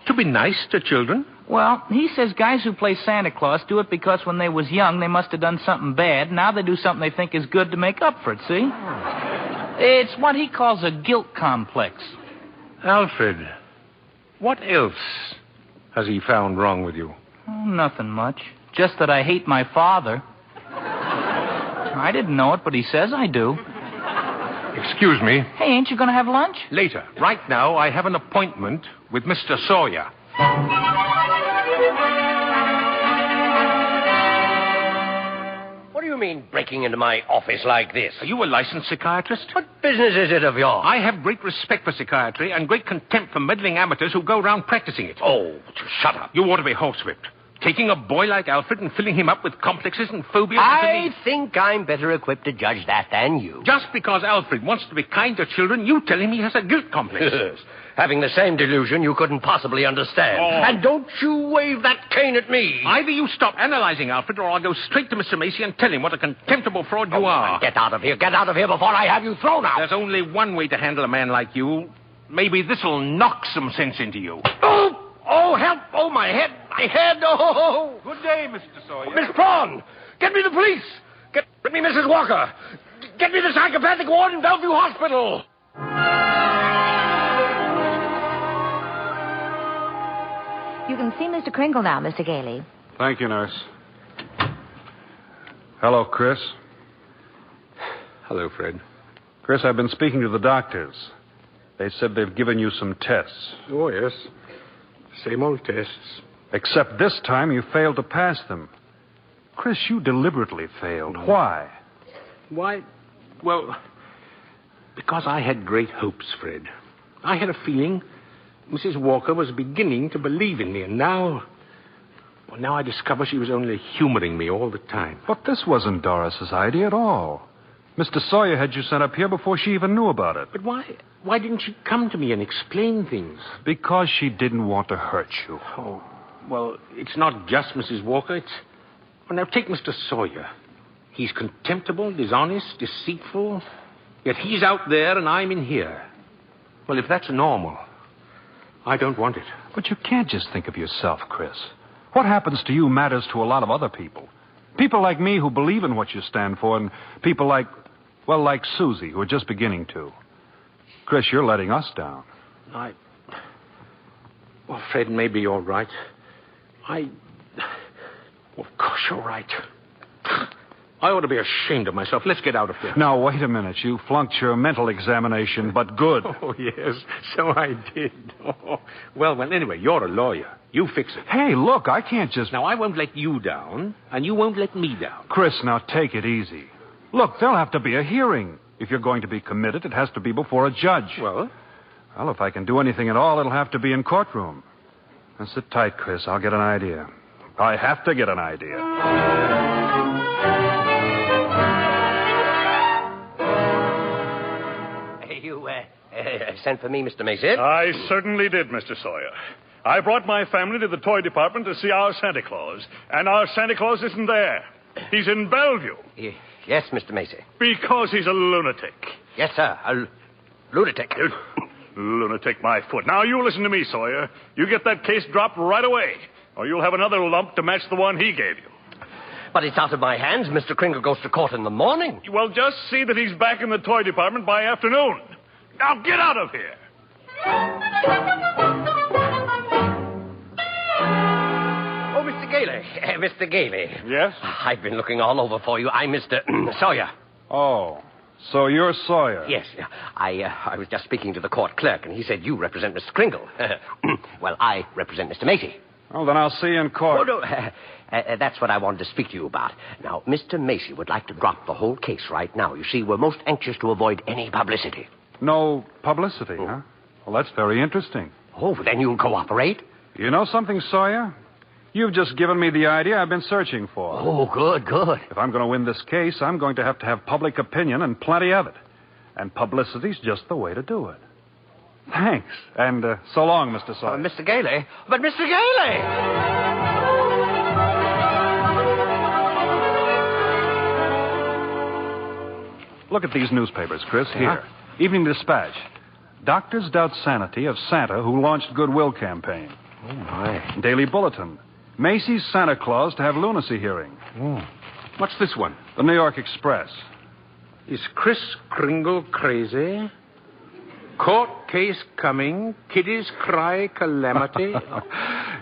Speaker 8: To be nice to children?
Speaker 6: Well, he says guys who play Santa Claus do it because when they was young they must have done something bad. Now they do something they think is good to make up for it, see? It's what he calls a guilt complex.
Speaker 8: Alfred, what else has he found wrong with you?
Speaker 6: Oh, nothing much. Just that I hate my father. I didn't know it, but he says I do.
Speaker 8: Excuse me.
Speaker 6: Hey, ain't you going to have lunch?
Speaker 8: Later. Right now, I have an appointment with Mr. Sawyer.
Speaker 13: What do you mean breaking into my office like this?
Speaker 8: Are you a licensed psychiatrist?
Speaker 13: What business is it of yours?
Speaker 8: I have great respect for psychiatry and great contempt for meddling amateurs who go around practicing it.
Speaker 13: Oh, shut up.
Speaker 8: You ought to be horsewhipped. Taking a boy like Alfred and filling him up with complexes and phobias.
Speaker 13: I think I'm better equipped to judge that than you.
Speaker 8: Just because Alfred wants to be kind to children, you tell him he has a guilt complex.
Speaker 13: Yes. Having the same delusion you couldn't possibly understand.
Speaker 8: Oh.
Speaker 13: And don't you wave that cane at me.
Speaker 8: Either you stop analyzing Alfred, or I'll go straight to Mr. Macy and tell him what a contemptible fraud you are.
Speaker 13: Get out of here. Get out of here before I have you thrown out.
Speaker 8: There's only one way to handle a man like you. Maybe this'll knock some sense into you.
Speaker 13: Oh, help. Oh, my head. My head, oh!
Speaker 9: Good day, Mr. Sawyer.
Speaker 13: Miss Prawn, get me the police. Get me Mrs. Walker. Get me the psychopathic ward in Bellevue Hospital.
Speaker 7: You can see Mr. Kringle now, Mr. Gailey.
Speaker 9: Thank you, nurse. Hello, Kris.
Speaker 8: Hello, Fred.
Speaker 9: Kris, I've been speaking to the doctors. They said they've given you some tests.
Speaker 8: Oh, yes. Same old tests.
Speaker 9: Except this time you failed to pass them. Kris, you deliberately failed. Why?
Speaker 8: Why? Well, because I had great hopes, Fred. I had a feeling Mrs. Walker was beginning to believe in me, and now I discover she was only humoring me all the time.
Speaker 9: But this wasn't Doris's idea at all. Mr. Sawyer had you sent up here before she even knew about it.
Speaker 8: But why didn't she come to me and explain things?
Speaker 9: Because she didn't want to hurt you.
Speaker 8: Oh, well, it's not just Mrs. Walker. Well, now, take Mr. Sawyer. He's contemptible, dishonest, deceitful. Yet he's out there and I'm in here. Well, if that's normal, I don't want it.
Speaker 9: But you can't just think of yourself, Kris. What happens to you matters to a lot of other people. People like me who believe in what you stand for, and people like Susie, who are just beginning to. Kris, you're letting us down.
Speaker 8: Well, Fred, maybe you're right. Of course you're right. I ought to be ashamed of myself. Let's get out of here.
Speaker 9: Now, wait a minute. You flunked your mental examination, but good.
Speaker 8: Oh, yes, so I did. Oh. Well, anyway, you're a lawyer. You fix it.
Speaker 9: Hey, look, I can't just...
Speaker 8: Now, I won't let you down, and you won't let me down.
Speaker 9: Kris, now take it easy. Look, there'll have to be a hearing. If you're going to be committed, it has to be before a judge.
Speaker 8: Well,
Speaker 9: if I can do anything at all, it'll have to be in courtroom. Now, sit tight, Kris. I'll get an idea. I have to get an idea.
Speaker 13: You sent for me, Mr. Macy?
Speaker 11: I certainly did, Mr. Sawyer. I brought my family to the toy department to see our Santa Claus, and our Santa Claus isn't there. He's in Bellevue.
Speaker 13: Yes, Mr. Macy.
Speaker 11: Because he's a lunatic.
Speaker 13: Yes, sir, a lunatic.
Speaker 11: Lunatic, my foot. Now, you listen to me, Sawyer. You get that case dropped right away, or you'll have another lump to match the one he gave you.
Speaker 13: But it's out of my hands. Mr. Kringle goes to court in the morning.
Speaker 11: Well, just see that he's back in the toy department by afternoon. Now, get out of here.
Speaker 13: Oh, Mr. Gailey. Mr. Gailey.
Speaker 9: Yes?
Speaker 13: I've been looking all over for you. I'm Mr. Sawyer.
Speaker 9: Oh, so you're Sawyer?
Speaker 13: Yes. I was just speaking to the court clerk, and he said you represent Mr. Kringle. Well, I represent Mr. Macy.
Speaker 9: Oh, then I'll see you in court.
Speaker 13: Oh, no. That's what I wanted to speak to you about. Now, Mr. Macy would like to drop the whole case right now. You see, we're most anxious to avoid any publicity.
Speaker 9: No publicity, huh? Well, that's very interesting.
Speaker 13: Oh, then you'll cooperate?
Speaker 9: You know something, Sawyer? You've just given me the idea I've been searching for.
Speaker 13: Oh, good.
Speaker 9: If I'm going to win this case, I'm going to have public opinion and plenty of it. And publicity's just the way to do it. Thanks. And so long, Mr. Sawyer.
Speaker 13: Mr. Gailey? But Mr. Gailey!
Speaker 9: Look at these newspapers, Kris. Here. Evening Dispatch. Doctors doubt sanity of Santa who launched goodwill campaign.
Speaker 8: Oh, my.
Speaker 9: Daily Bulletin. Macy's Santa Claus to have lunacy hearing.
Speaker 8: Oh. What's this one?
Speaker 9: The New York Express.
Speaker 8: Is Kris Kringle crazy? Court case coming. Kiddies cry calamity.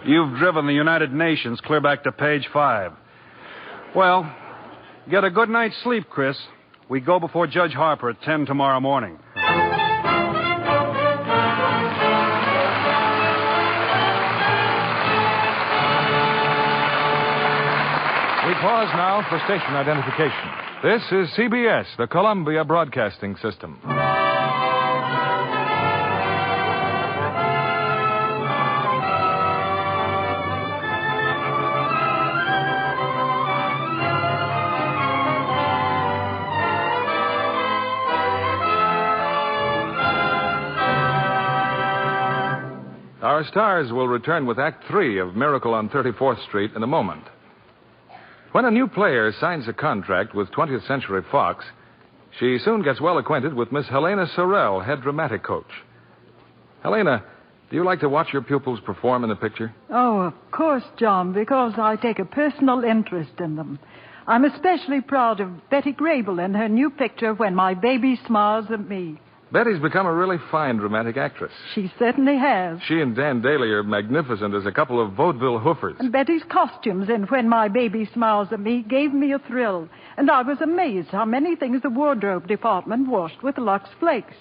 Speaker 9: You've driven the United Nations clear back to page 5. Well, get a good night's sleep, Kris. We go before Judge Harper at 10 tomorrow morning.
Speaker 1: We pause now for station identification. This is CBS, the Columbia Broadcasting System. Our stars will return with Act 3 of Miracle on 34th Street in a moment. When a new player signs a contract with 20th Century Fox, she soon gets well acquainted with Miss Helena Sorrell, head dramatic coach. Helena, Do you like to watch your pupils perform in the picture?
Speaker 18: Oh, of course, John, because I take a personal interest in them. I'm especially proud of Betty Grable in her new picture, When My Baby Smiles at Me.
Speaker 1: Betty's become a really fine dramatic actress.
Speaker 18: She certainly has.
Speaker 1: She and Dan Daly are magnificent as a couple of vaudeville hoofers.
Speaker 18: And Betty's costumes in When My Baby Smiles at Me gave me a thrill. And I was amazed how many things the wardrobe department washed with Lux Flakes.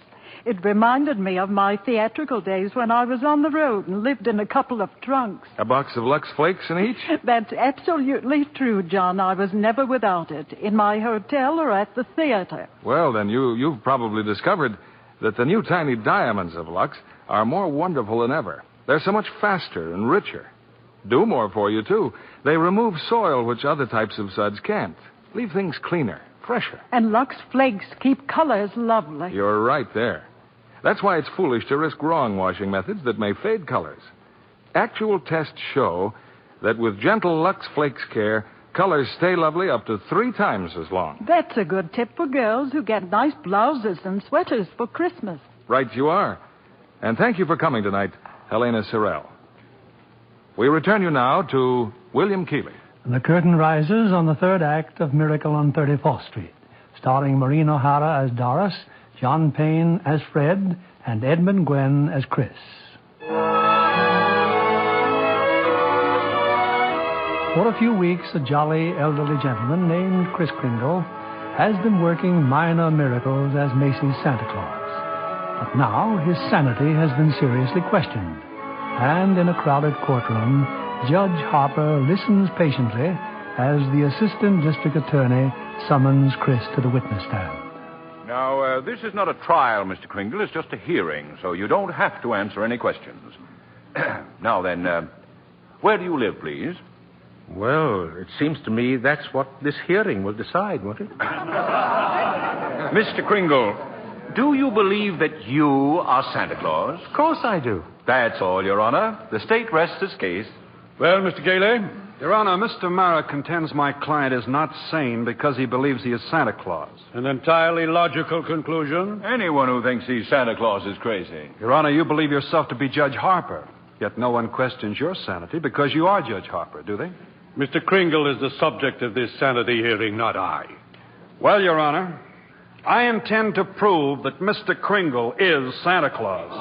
Speaker 18: It reminded me of my theatrical days when I was on the road and lived in a couple of trunks.
Speaker 1: A box of Lux Flakes in each?
Speaker 18: That's absolutely true, John. I was never without it, in my hotel or at the theater.
Speaker 1: Well, then you've probably discovered that the new tiny diamonds of Lux are more wonderful than ever. They're so much faster and richer. Do more for you, too. They remove soil which other types of suds can't. Leave things cleaner, fresher.
Speaker 18: And Lux Flakes keep colors lovely.
Speaker 1: You're right there. That's why it's foolish to risk wrong washing methods that may fade colors. Actual tests show that with gentle Lux Flakes care, colors stay lovely up to 3 times as long.
Speaker 18: That's a good tip for girls who get nice blouses and sweaters for Christmas.
Speaker 1: Right you are. And thank you for coming tonight, Helena Sorrell. We return you now to William Keighley.
Speaker 2: The curtain rises on the third act of Miracle on 34th Street, starring Maureen O'Hara as Doris, John Payne as Fred, and Edmund Gwenn as Kris. For a few weeks, a jolly elderly gentleman named Kris Kringle has been working minor miracles as Macy's Santa Claus. But now his sanity has been seriously questioned. And in a crowded courtroom, Judge Harper listens patiently as the assistant district attorney summons Kris to the witness stand.
Speaker 19: Now, this is not a trial, Mr. Kringle. It's just a hearing, so you don't have to answer any questions. Now then, where do you live, please?
Speaker 8: Well, it seems to me that's what this hearing will decide, won't it?
Speaker 19: Mr. Kringle, do you believe that you are Santa Claus?
Speaker 8: Of course I do.
Speaker 19: That's all, Your Honor. The state rests its case.
Speaker 9: Well, Mr. Gailey? Your Honor, Mr. Mara contends my client is not sane because he believes he is Santa Claus.
Speaker 11: An entirely logical conclusion.
Speaker 19: Anyone who thinks he's Santa Claus is crazy.
Speaker 9: Your Honor, you believe yourself to be Judge Harper. Yet no one questions your sanity because you are Judge Harper, do they?
Speaker 11: Mr. Kringle is the subject of this sanity hearing, not I.
Speaker 9: Well, Your Honor, I intend to prove that Mr. Kringle is Santa Claus.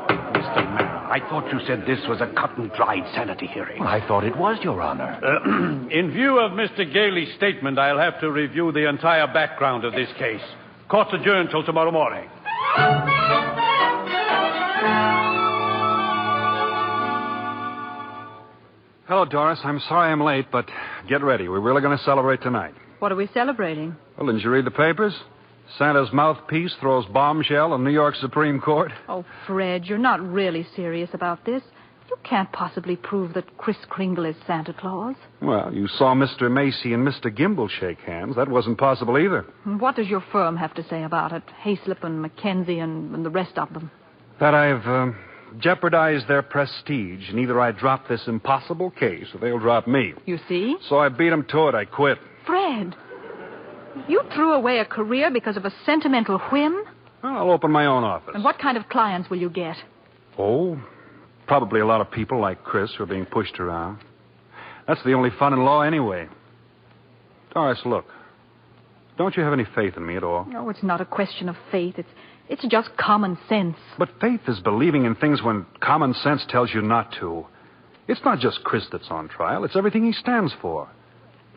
Speaker 13: Mr. Mara, I thought you said this was a cut-and-dried sanity hearing.
Speaker 19: I thought it was, Your Honor.
Speaker 11: In view of Mr. Gailey's statement, I'll have to review the entire background of this case. Court's adjourned till tomorrow morning.
Speaker 9: Hello, Doris. I'm sorry I'm late, but get ready. We're really going to celebrate tonight.
Speaker 4: What are we celebrating?
Speaker 9: Well, didn't you read the papers? Santa's mouthpiece throws bombshell in New York Supreme Court.
Speaker 4: Oh, Fred, you're not really serious about this. You can't possibly prove that Kris Kringle is Santa Claus.
Speaker 9: Well, you saw Mr. Macy and Mr. Gimble shake hands. That wasn't possible either.
Speaker 4: What does your firm have to say about it? Hayslip and Mackenzie and the rest of them.
Speaker 9: That I've jeopardized their prestige, and either I drop this impossible case or they'll drop me.
Speaker 4: You see?
Speaker 9: So I beat them to it. I quit.
Speaker 4: Fred, you threw away a career because of a sentimental whim?
Speaker 9: Well, I'll open my own office.
Speaker 4: And what kind of clients will you get?
Speaker 9: Oh, probably a lot of people like Kris who are being pushed around. That's the only fun in law anyway. Doris, look. Don't you have any faith in me at all?
Speaker 4: No, it's not a question of faith. It's just common sense.
Speaker 9: But faith is believing in things when common sense tells you not to. It's not just Kris that's on trial. It's everything he stands for.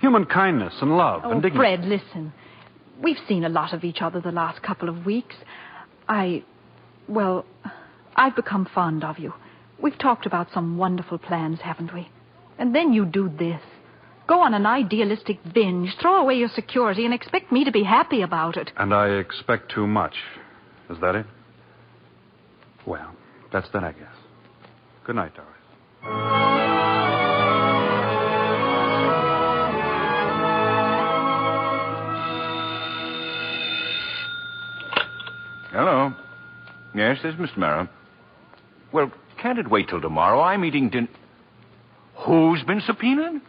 Speaker 9: Human kindness and love and dignity.
Speaker 4: Fred, listen. We've seen a lot of each other the last couple of weeks. I've become fond of you. We've talked about some wonderful plans, haven't we? And then you do this. Go on an idealistic binge, throw away your security, and expect me to be happy about it.
Speaker 9: And I expect too much. Is that it? Well, that's that, I guess. Good night, Doris.
Speaker 19: Hello. Yes, this is Mr. Mara. Well, can't it wait till tomorrow? I'm eating dinner. Who's been subpoenaed?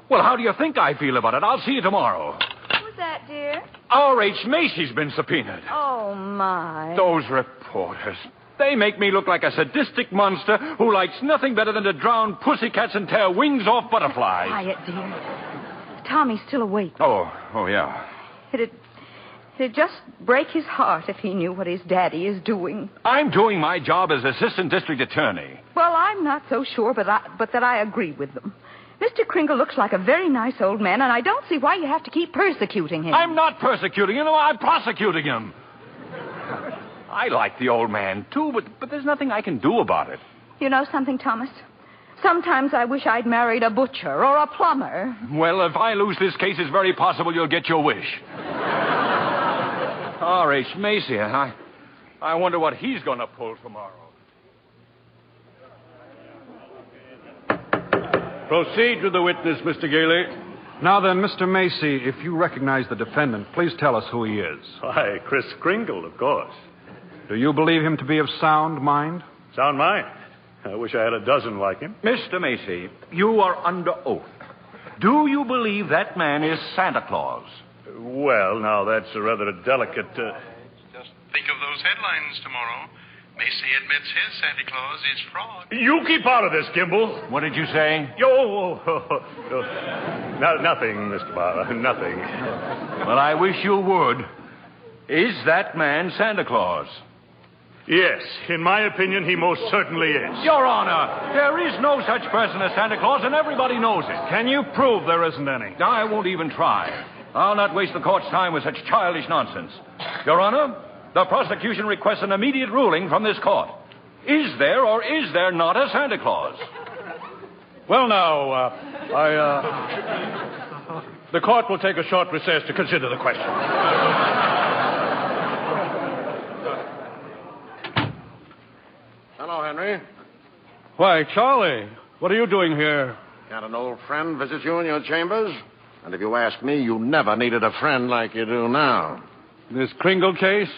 Speaker 19: Well, how do you think I feel about it? I'll see you tomorrow.
Speaker 7: Who's that, dear?
Speaker 19: R.H. Macy's been subpoenaed.
Speaker 7: Oh, my.
Speaker 19: Those reporters. They make me look like a sadistic monster who likes nothing better than to drown pussycats and tear wings off butterflies.
Speaker 14: Quiet, dear. Tommy's still awake.
Speaker 19: Oh, yeah.
Speaker 14: It'd just break his heart if he knew what his daddy is doing.
Speaker 19: I'm doing my job as assistant district attorney.
Speaker 14: Well, I'm not so sure, but that I agree with them. Mr. Kringle looks like a very nice old man, and I don't see why you have to keep persecuting him.
Speaker 19: I'm not persecuting him. I'm prosecuting him. I like the old man, too, but there's nothing I can do about it.
Speaker 14: You know something, Thomas? Sometimes I wish I'd married a butcher or a plumber.
Speaker 19: Well, if I lose this case, it's very possible you'll get your wish. R.H. Macy, I wonder what he's going to pull tomorrow.
Speaker 17: Proceed with the witness, Mr. Gailey.
Speaker 9: Now then, Mr. Macy, if you recognize the defendant, please tell us who he is.
Speaker 11: Why, Kris Kringle, of course.
Speaker 9: Do you believe him to be of sound mind?
Speaker 11: Sound mind? I wish I had a dozen like him.
Speaker 19: Mr. Macy, you are under oath. Do you believe that man is Santa Claus?
Speaker 11: Well, now, that's a rather delicate...
Speaker 20: Just think of those headlines tomorrow. Macy admits his Santa Claus is fraud.
Speaker 11: You keep out of this, Gimble.
Speaker 19: What did you say?
Speaker 11: Nothing, Mr. Barber, nothing.
Speaker 19: Well, I wish you would. Is that man Santa Claus?
Speaker 11: Yes, in my opinion, he most certainly is.
Speaker 19: Your Honor, there is no such person as Santa Claus, and everybody knows it.
Speaker 9: Can you prove there isn't any?
Speaker 19: I won't even try. I'll not waste the court's time with such childish nonsense. Your Honor, the prosecution requests an immediate ruling from this court. Is there or is there not a Santa Claus?
Speaker 17: Well, now, the court will take a short recess to consider the question.
Speaker 21: Hello, Henry.
Speaker 17: Why, Charlie, what are you doing here?
Speaker 21: Got an old friend visit you in your chambers? And if you ask me, you never needed a friend like you do now.
Speaker 17: This Kringle case?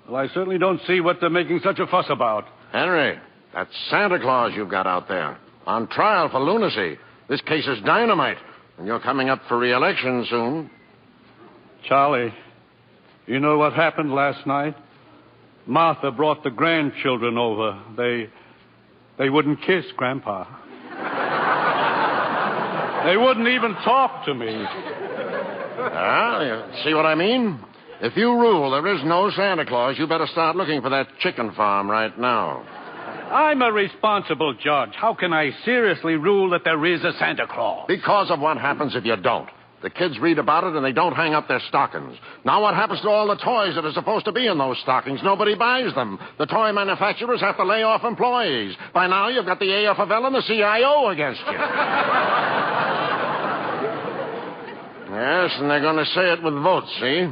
Speaker 17: Well, I certainly don't see what they're making such a fuss about.
Speaker 21: Henry, that's Santa Claus you've got out there. On trial for lunacy. This case is dynamite. And you're coming up for re-election soon.
Speaker 17: Charlie, you know what happened last night? Martha brought the grandchildren over. They wouldn't kiss Grandpa. They wouldn't even talk to me.
Speaker 21: Ah, you see what I mean? If you rule there is no Santa Claus, you better start looking for that chicken farm right now.
Speaker 17: I'm a responsible judge. How can I seriously rule that there is a Santa Claus?
Speaker 21: Because of what happens if you don't. The kids read about it and they don't hang up their stockings. Now what happens to all the toys that are supposed to be in those stockings? Nobody buys them. The toy manufacturers have to lay off employees. By now you've got the AFL and the CIO against you. Yes, and they're going to say it with votes, see?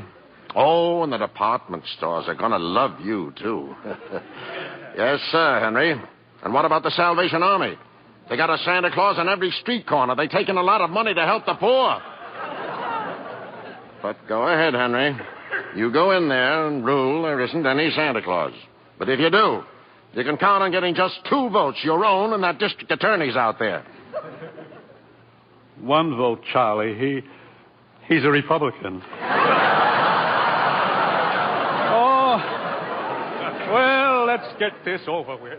Speaker 21: Oh, and the department stores are going to love you, too. Yes, sir, Henry. And what about the Salvation Army? They got a Santa Claus on every street corner. They take in a lot of money to help the poor. But go ahead, Henry. You go in there and rule there isn't any Santa Claus. But if you do, you can count on getting just 2 votes, your own and that district attorney's out there.
Speaker 17: 1 vote, Charlie. He's a Republican. Oh, well, let's get this over with.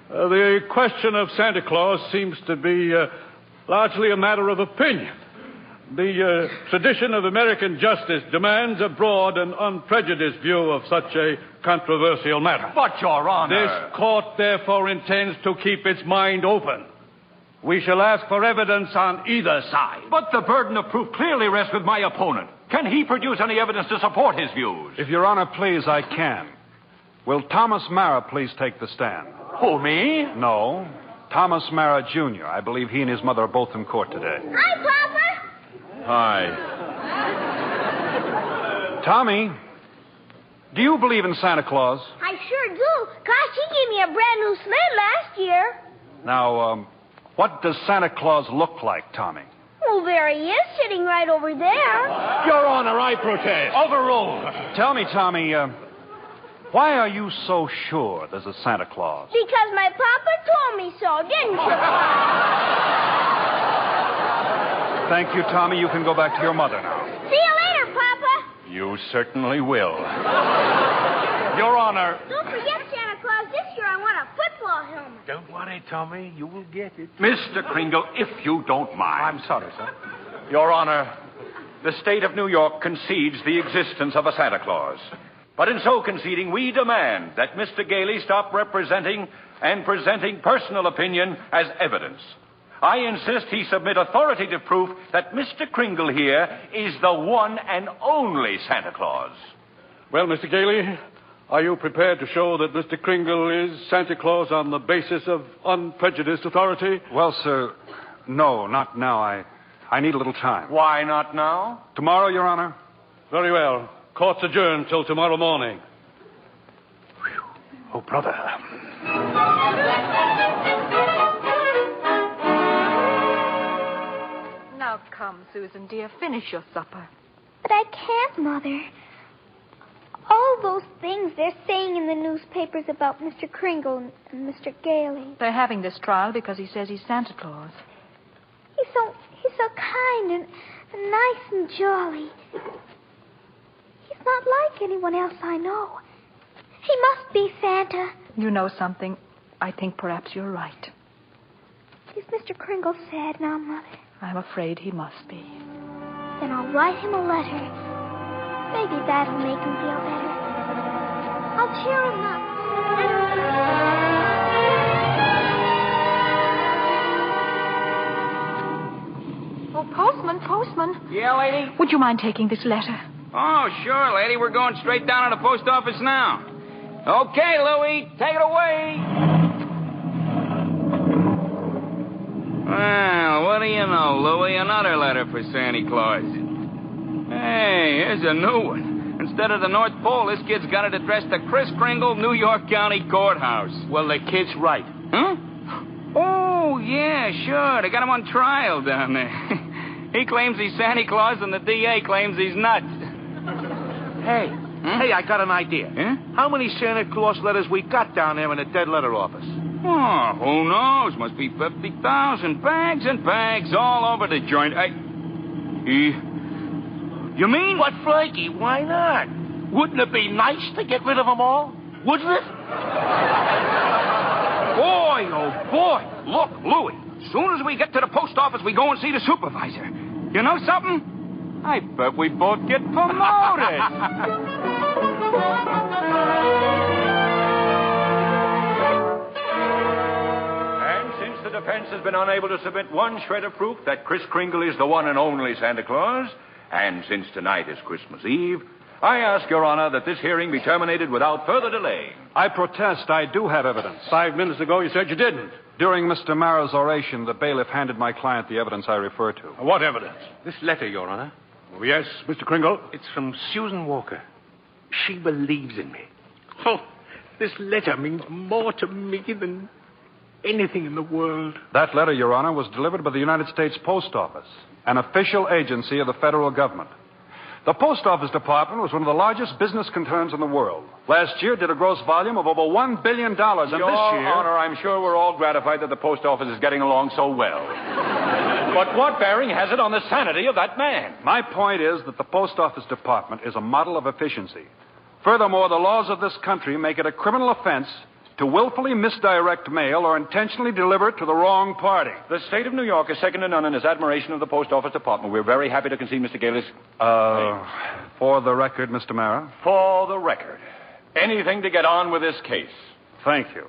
Speaker 17: The question of Santa Claus seems to be largely a matter of opinion. The tradition of American justice demands a broad and unprejudiced view of such a controversial matter.
Speaker 19: But, Your Honor...
Speaker 17: This court, therefore, intends to keep its mind open. We shall ask for evidence on either side.
Speaker 19: But the burden of proof clearly rests with my opponent. Can he produce any evidence to support his views?
Speaker 9: If Your Honor please, I can. Will Thomas Mara please take the stand?
Speaker 19: Who, me?
Speaker 9: No. Thomas Mara, Jr. I believe he and his mother are both in court today.
Speaker 5: Hi, Papa.
Speaker 9: Hi. Tommy, do you believe in Santa Claus?
Speaker 5: I sure do. Gosh, he gave me a brand new sled last year.
Speaker 9: Now, what does Santa Claus look like, Tommy?
Speaker 5: Well, there he is, sitting right over there.
Speaker 21: Your Honor, I protest.
Speaker 9: Overruled. Tell me, Tommy, why are you so sure there's a Santa Claus?
Speaker 5: Because my papa told me so, didn't you?
Speaker 9: Thank you, Tommy. You can go back to your mother now.
Speaker 5: See you later, Papa.
Speaker 19: You certainly will. Your Honor.
Speaker 5: Don't forget, Santa Claus, this year I want a football helmet.
Speaker 19: Don't worry, Tommy. You will get it. Mr. Kringle, if you don't mind. I'm sorry, sir. Your Honor, the state of New York concedes the existence of a Santa Claus. But in so conceding, we demand that Mr. Gailey stop representing and presenting personal opinion as evidence. I insist he submit authoritative proof that Mr. Kringle here is the one and only Santa Claus.
Speaker 17: Well, Mr. Gailey, are you prepared to show that Mr. Kringle is Santa Claus on the basis of unprejudiced authority?
Speaker 9: Well, sir, no, not now. I need a little time.
Speaker 19: Why not now?
Speaker 9: Tomorrow, Your Honor.
Speaker 17: Very well. Court's adjourned till tomorrow morning.
Speaker 19: Oh, brother.
Speaker 4: Now come, Susan, dear, finish your supper.
Speaker 5: But I can't, Mother. All those things they're saying in the newspapers about Mr. Kringle and Mr. Gailey.
Speaker 4: They're having this trial because he says he's Santa Claus.
Speaker 5: He's so kind and nice and jolly. He's not like anyone else I know. He must be Santa.
Speaker 4: You know something? I think perhaps you're right.
Speaker 5: Is Mr. Kringle sad now, Mother?
Speaker 4: I'm afraid he must be.
Speaker 5: Then I'll write him a letter. Maybe that'll make him feel better. I'll cheer him up.
Speaker 4: Oh, postman.
Speaker 6: Yeah, lady?
Speaker 4: Would you mind taking this letter?
Speaker 6: Oh, sure, lady. We're going straight down to the post office now. Okay, Louie, take it away. Well, what do you know, Louie? Another letter for Santa Claus. Hey, here's a new one. Instead of the North Pole, this kid's got it addressed to Kris Kringle, New York County Courthouse.
Speaker 19: Well, the kid's right.
Speaker 6: Huh? Oh, yeah, sure. They got him on trial down there. He claims he's Santa Claus, and the DA claims he's nuts.
Speaker 19: Hey, I got an idea.
Speaker 6: Huh?
Speaker 19: How many Santa Claus letters we got down there in the dead letter office?
Speaker 6: Oh, who knows? Must be 50,000 bags and bags all over the joint. You mean?
Speaker 19: But, Frankie, why not? Wouldn't it be nice to get rid of them all? Wouldn't it?
Speaker 6: Boy, oh, boy. Look, Louie, as soon as we get to the post office, we go and see the supervisor. You know something? I bet we both get promoted.
Speaker 19: And since the defense has been unable to submit one shred of proof that Kris Kringle is the one and only Santa Claus, and since tonight is Christmas Eve, I ask Your Honor that this hearing be terminated without further delay.
Speaker 9: I protest. I do have evidence.
Speaker 17: 5 minutes ago, you said you didn't.
Speaker 9: During Mr. Marrow's oration, the bailiff handed my client the evidence I refer to.
Speaker 17: What evidence?
Speaker 19: This letter, Your Honor.
Speaker 17: Oh, yes, Mr. Kringle?
Speaker 19: It's from Susan Walker. She believes in me. Oh, this letter means more to me than anything in the world.
Speaker 9: That letter, Your Honor, was delivered by the United States Post Office, an official agency of the federal government. The Post Office Department was one of the largest business concerns in the world. Last year did a gross volume of over $1 billion, and
Speaker 19: Your
Speaker 9: this year...
Speaker 19: Honor, I'm sure we're all gratified that the Post Office is getting along so well. But what bearing has it on the sanity of that man?
Speaker 9: My point is that the Post Office Department is a model of efficiency. Furthermore, the laws of this country make it a criminal offense to willfully misdirect mail or intentionally deliver it to the wrong party.
Speaker 19: The state of New York is second to none in its admiration of the Post Office Department. We're very happy to concede Mr. Gailey's...
Speaker 9: For the record, Mr. Mara?
Speaker 19: For the record. Anything to get on with this case.
Speaker 9: Thank you.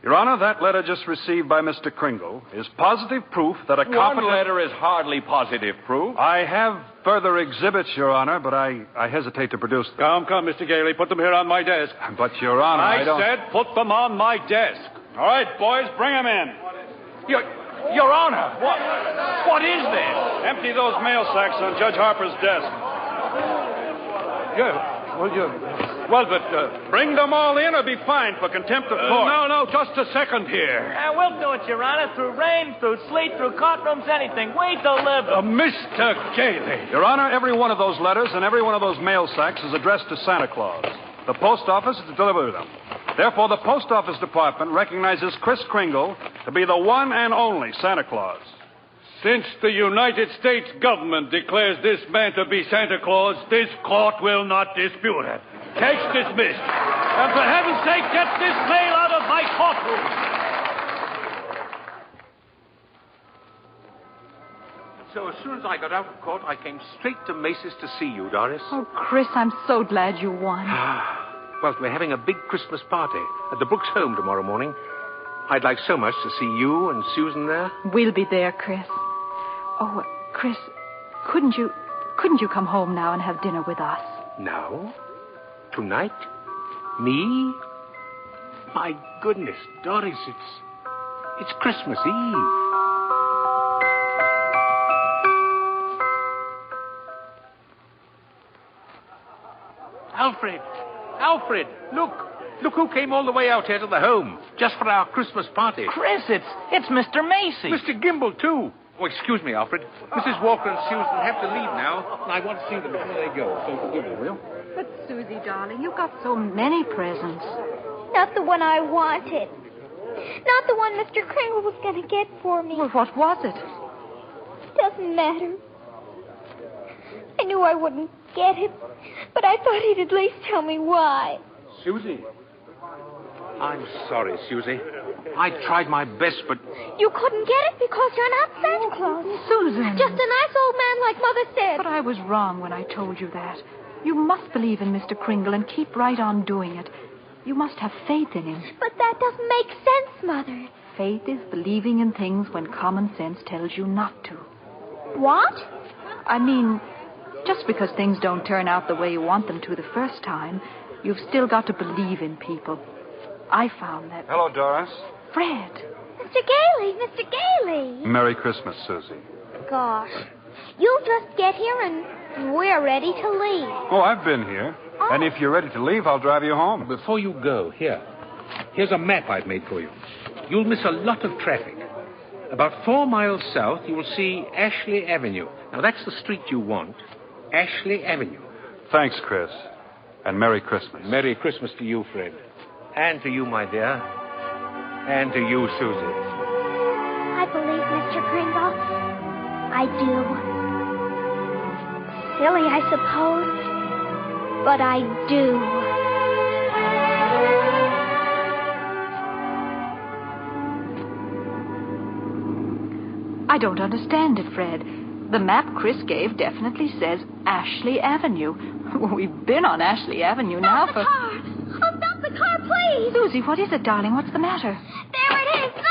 Speaker 9: Your Honor, that letter just received by Mr. Kringle is positive proof that a competent...
Speaker 19: One letter is hardly positive proof.
Speaker 9: I have further exhibits, Your Honor, but I hesitate to produce them.
Speaker 17: Come, Mr. Gailey. Put them here on my desk.
Speaker 9: But, Your Honor, I don't...
Speaker 17: said put them on my desk.
Speaker 9: All right, boys, bring them in.
Speaker 19: Your Honor, what is this?
Speaker 9: Empty those mail sacks on Judge Harper's desk. Bring them all in or be fined for contempt of court.
Speaker 17: No, just a second here.
Speaker 10: We'll do it, Your Honor, through rain, through sleet, through courtrooms, anything. We deliver.
Speaker 17: Mr. Gailey.
Speaker 9: Your Honor, every one of those letters and every one of those mail sacks is addressed to Santa Claus. The post office is to deliver them. Therefore, the Post Office Department recognizes Kris Kringle to be the one and only Santa Claus.
Speaker 17: Since the United States government declares this man to be Santa Claus, this court will not dispute it. Case dismissed. And for heaven's sake, get this mail out of my courtroom.
Speaker 8: So as soon as I got out of court, I came straight to Macy's to see you, Doris.
Speaker 4: Oh, Kris, I'm so glad you won.
Speaker 8: Well, we're having a big Christmas party at the Brooks home tomorrow morning. I'd like so much to see you and Susan there.
Speaker 4: We'll be there, Kris. Oh, Kris, couldn't you come home now and have dinner with us?
Speaker 8: Now? Tonight? Me? My goodness, Doris, it's Christmas Eve. Alfred, look who came all the way out here to the home just for our Christmas party.
Speaker 6: Kris, it's Mr. Macy.
Speaker 8: Mr. Gimble, too. Oh, excuse me, Alfred. Mrs. Walker and Susan have to leave now, and I want to see them before they go, so forgive me, will you?
Speaker 4: But, Susie, darling, you got so many presents.
Speaker 5: Not the one I wanted. Not the one Mr. Kringle was going to get for me.
Speaker 4: Well, what was it?
Speaker 5: Doesn't matter. I knew I wouldn't get it, but I thought he'd at least tell me why.
Speaker 8: Susie. I'm sorry, Susie. I tried my best, but...
Speaker 5: You couldn't get it because you're not Santa Claus.
Speaker 4: Susan.
Speaker 5: Just a nice old man like Mother said.
Speaker 4: But I was wrong when I told you that. You must believe in Mr. Kringle and keep right on doing it. You must have faith in him.
Speaker 5: But that doesn't make sense, Mother.
Speaker 4: Faith is believing in things when common sense tells you not to.
Speaker 5: What?
Speaker 4: I mean, just because things don't turn out the way you want them to the first time, you've still got to believe in people. I found that...
Speaker 9: Hello, Doris.
Speaker 4: Fred.
Speaker 5: Mr. Gailey.
Speaker 9: Merry Christmas, Susie.
Speaker 5: Gosh. You just get here and we're ready to leave.
Speaker 9: Oh, I've been here. Oh. And if you're ready to leave, I'll drive you home.
Speaker 8: Before you go, here's a map I've made for you. You'll miss a lot of traffic. About 4 miles south, you will see Ashley Avenue. Now, that's the street you want. Ashley Avenue.
Speaker 9: Thanks, Kris. And Merry Christmas.
Speaker 8: Merry Christmas to you, Fred. And to you, my dear. And to you, Susie.
Speaker 5: I believe Mr. Kringle. I do. Silly, I suppose. But I do.
Speaker 4: I don't understand it, Fred. The map Kris gave definitely says Ashley Avenue. We've been on Ashley Avenue now for...
Speaker 5: Stop the car, please!
Speaker 4: Susie, what is it, darling? What's the matter?
Speaker 5: There it is! The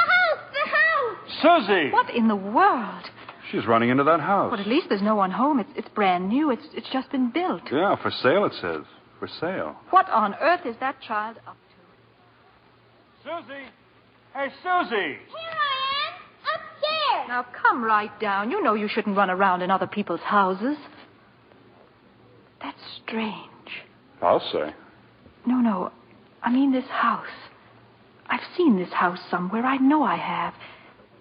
Speaker 5: house!
Speaker 9: Susie!
Speaker 4: What in the world?
Speaker 9: She's running into that house.
Speaker 4: But at least there's no one home. It's brand new. It's just been built.
Speaker 9: Yeah, for sale, it says. For sale.
Speaker 4: What on earth is that child up to?
Speaker 9: Susie! Hey, Susie!
Speaker 5: Here I am! Upstairs!
Speaker 4: Now, come right down. You know you shouldn't run around in other people's houses. That's strange.
Speaker 9: I'll say.
Speaker 4: No. I mean this house. I've seen this house somewhere. I know I have.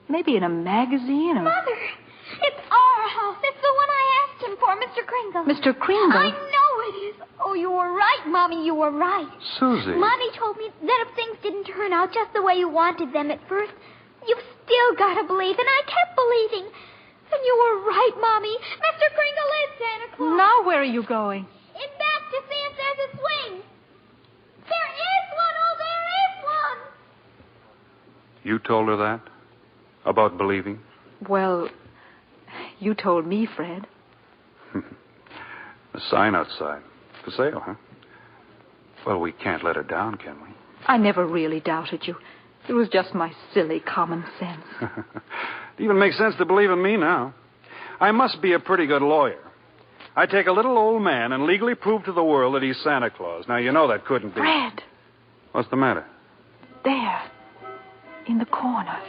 Speaker 4: Maybe in a magazine or...
Speaker 5: Mother, it's our house. It's the one I asked him for, Mr. Kringle.
Speaker 4: Mr. Kringle?
Speaker 5: I know it is. Oh, you were right, Mommy. You were right.
Speaker 9: Susie.
Speaker 5: Mommy told me that if things didn't turn out just the way you wanted them at first, you've still got to believe. And I kept believing. And you were right, Mommy. Mr. Kringle is Santa Claus.
Speaker 4: Now where are you going?
Speaker 5: In back to see if there's a swing. There is one. Oh, there is one.
Speaker 9: You told her that? About believing?
Speaker 4: Well, you told me, Fred.
Speaker 9: A sign outside. For sale, huh? Well, we can't let her down, can we?
Speaker 4: I never really doubted you. It was just my silly common sense.
Speaker 9: It even makes sense to believe in me now. I must be a pretty good lawyer. I take a little old man and legally prove to the world that he's Santa Claus. Now, you know that couldn't be.
Speaker 4: Fred!
Speaker 9: What's the matter?
Speaker 4: There. In the corner.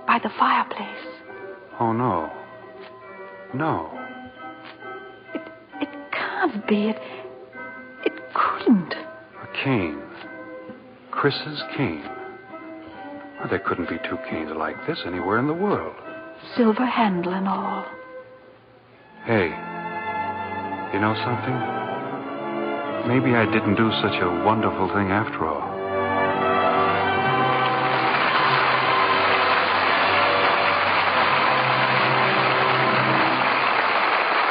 Speaker 4: By the fireplace.
Speaker 9: Oh, no. No.
Speaker 4: It can't be. It couldn't.
Speaker 9: A cane. Kris's cane. Well, there couldn't be two canes like this anywhere in the world.
Speaker 4: Silver handle and all.
Speaker 9: Hey, you know something? Maybe I didn't do such a wonderful thing after all.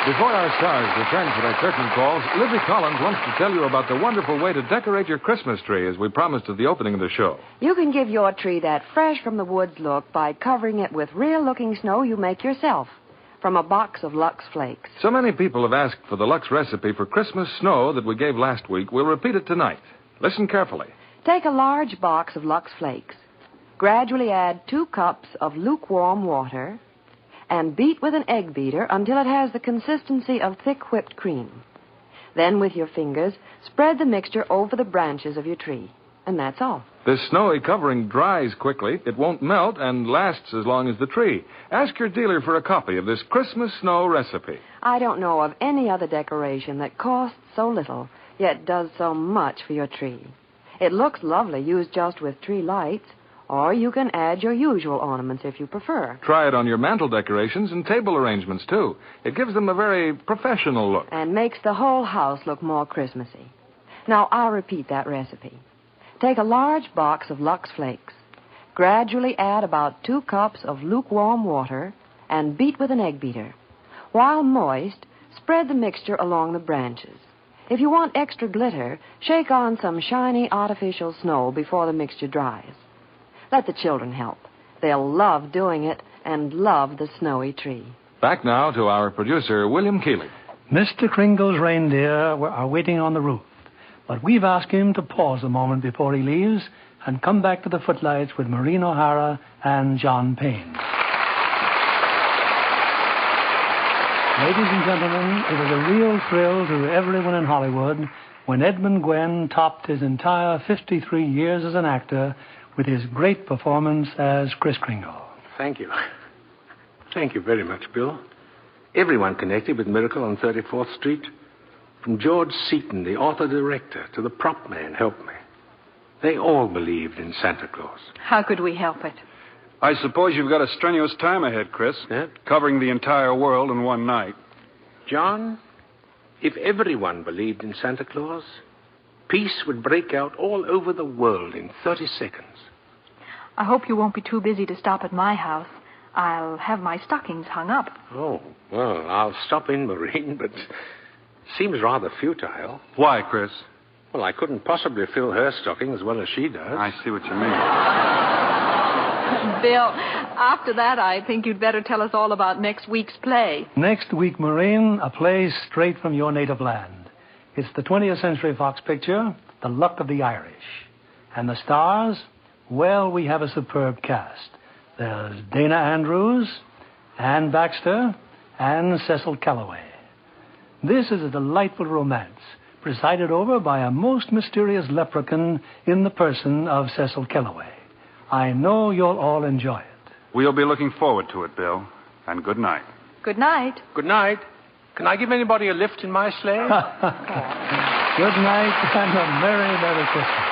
Speaker 1: Before our stars return for their curtain calls, Libby Collins wants to tell you about the wonderful way to decorate your Christmas tree, as we promised at the opening of the show.
Speaker 12: You can give your tree that fresh from the woods look by covering it with real-looking snow you make yourself from a box of Lux Flakes.
Speaker 1: So many people have asked for the Lux recipe for Christmas snow that we gave last week. We'll repeat it tonight. Listen carefully.
Speaker 12: Take a large box of Lux Flakes. Gradually add 2 cups of lukewarm water and beat with an egg beater until it has the consistency of thick whipped cream. Then, with your fingers, spread the mixture over the branches of your tree. And that's all.
Speaker 1: This snowy covering dries quickly, it won't melt, and lasts as long as the tree. Ask your dealer for a copy of this Christmas snow recipe.
Speaker 12: I don't know of any other decoration that costs so little, yet does so much for your tree. It looks lovely used just with tree lights, or you can add your usual ornaments if you prefer.
Speaker 1: Try it on your mantel decorations and table arrangements, too. It gives them a very professional look.
Speaker 12: And makes the whole house look more Christmassy. Now, I'll repeat that recipe. Take a large box of Lux Flakes. Gradually add about 2 cups of lukewarm water and beat with an egg beater. While moist, spread the mixture along the branches. If you want extra glitter, shake on some shiny artificial snow before the mixture dries. Let the children help. They'll love doing it and love the snowy tree.
Speaker 1: Back now to our producer, William Keeley.
Speaker 2: Mr. Kringle's reindeer are waiting on the roof, but we've asked him to pause a moment before he leaves and come back to the footlights with Maureen O'Hara and John Payne. Ladies and gentlemen, it was a real thrill to everyone in Hollywood when Edmund Gwenn topped his entire 53 years as an actor with his great performance as Kris Kringle.
Speaker 8: Thank you. Thank you very much, Bill. Everyone connected with Miracle on 34th Street, from George Seaton, the author-director, to the prop man, helped me. They all believed in Santa Claus.
Speaker 4: How could we help it?
Speaker 9: I suppose you've got a strenuous time ahead, Kris.
Speaker 8: Yeah?
Speaker 9: Covering the entire world in one night.
Speaker 8: John, if everyone believed in Santa Claus, peace would break out all over the world in 30 seconds.
Speaker 4: I hope you won't be too busy to stop at my house. I'll have my stockings hung up.
Speaker 8: Oh, well, I'll stop in, Maureen, but seems rather futile.
Speaker 9: Why, Kris?
Speaker 8: Well, I couldn't possibly fill her stocking as well as she does.
Speaker 9: I see what you mean.
Speaker 4: Bill, after that, I think you'd better tell us all about next week's play.
Speaker 2: Next week, Maureen, a play straight from your native land. It's the 20th Century Fox picture, The Luck of the Irish. And the stars? Well, we have a superb cast. There's Dana Andrews, Ann Baxter, and Cecil Calloway. This is a delightful romance, presided over by a most mysterious leprechaun in the person of Cecil Calloway. I know you'll all enjoy it.
Speaker 9: We'll be looking forward to it, Bill. And good night.
Speaker 4: Good night.
Speaker 8: Good night. Can I give anybody a lift in my sleigh?
Speaker 2: Good night and a Merry, Merry Christmas.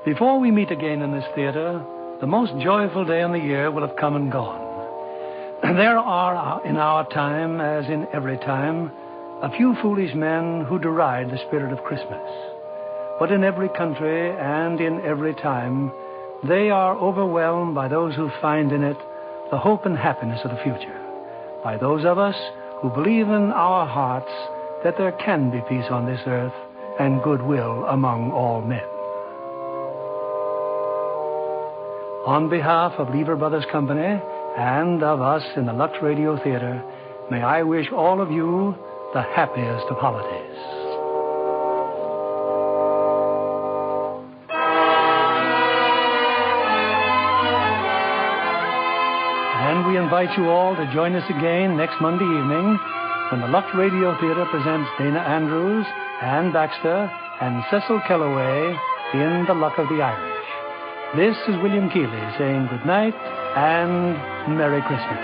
Speaker 2: Before we meet again in this theater, the most joyful day in the year will have come and gone. There are, in our time, as in every time, a few foolish men who deride the spirit of Christmas. But in every country and in every time, they are overwhelmed by those who find in it the hope and happiness of the future, by those of us who believe in our hearts that there can be peace on this earth and goodwill among all men. On behalf of Lever Brothers Company and of us in the Lux Radio Theatre, may I wish all of you the happiest of holidays. And we invite you all to join us again next Monday evening when the Lux Radio Theatre presents Dana Andrews, Ann Baxter, and Cecil Calloway in The Luck of the Irish. This is William Keeley saying good night and Merry Christmas.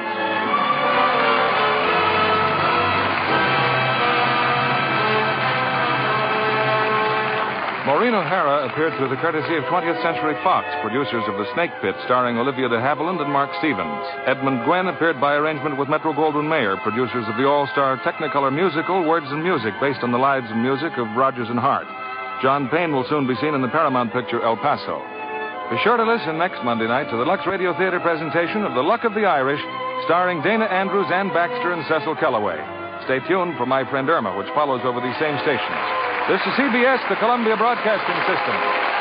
Speaker 1: Maureen O'Hara appeared through the courtesy of 20th Century Fox, producers of The Snake Pit, starring Olivia de Havilland and Mark Stevens. Edmund Gwenn appeared by arrangement with Metro-Goldwyn-Mayer, producers of the all-star Technicolor musical Words and Music, based on the lives and music of Rodgers and Hart. John Payne will soon be seen in the Paramount picture El Paso. Be sure to listen next Monday night to the Lux Radio Theatre presentation of The Luck of the Irish, starring Dana Andrews, Ann Baxter, and Cecil Kellaway. Stay tuned for My Friend Irma, which follows over these same stations. This is CBS, the Columbia Broadcasting System.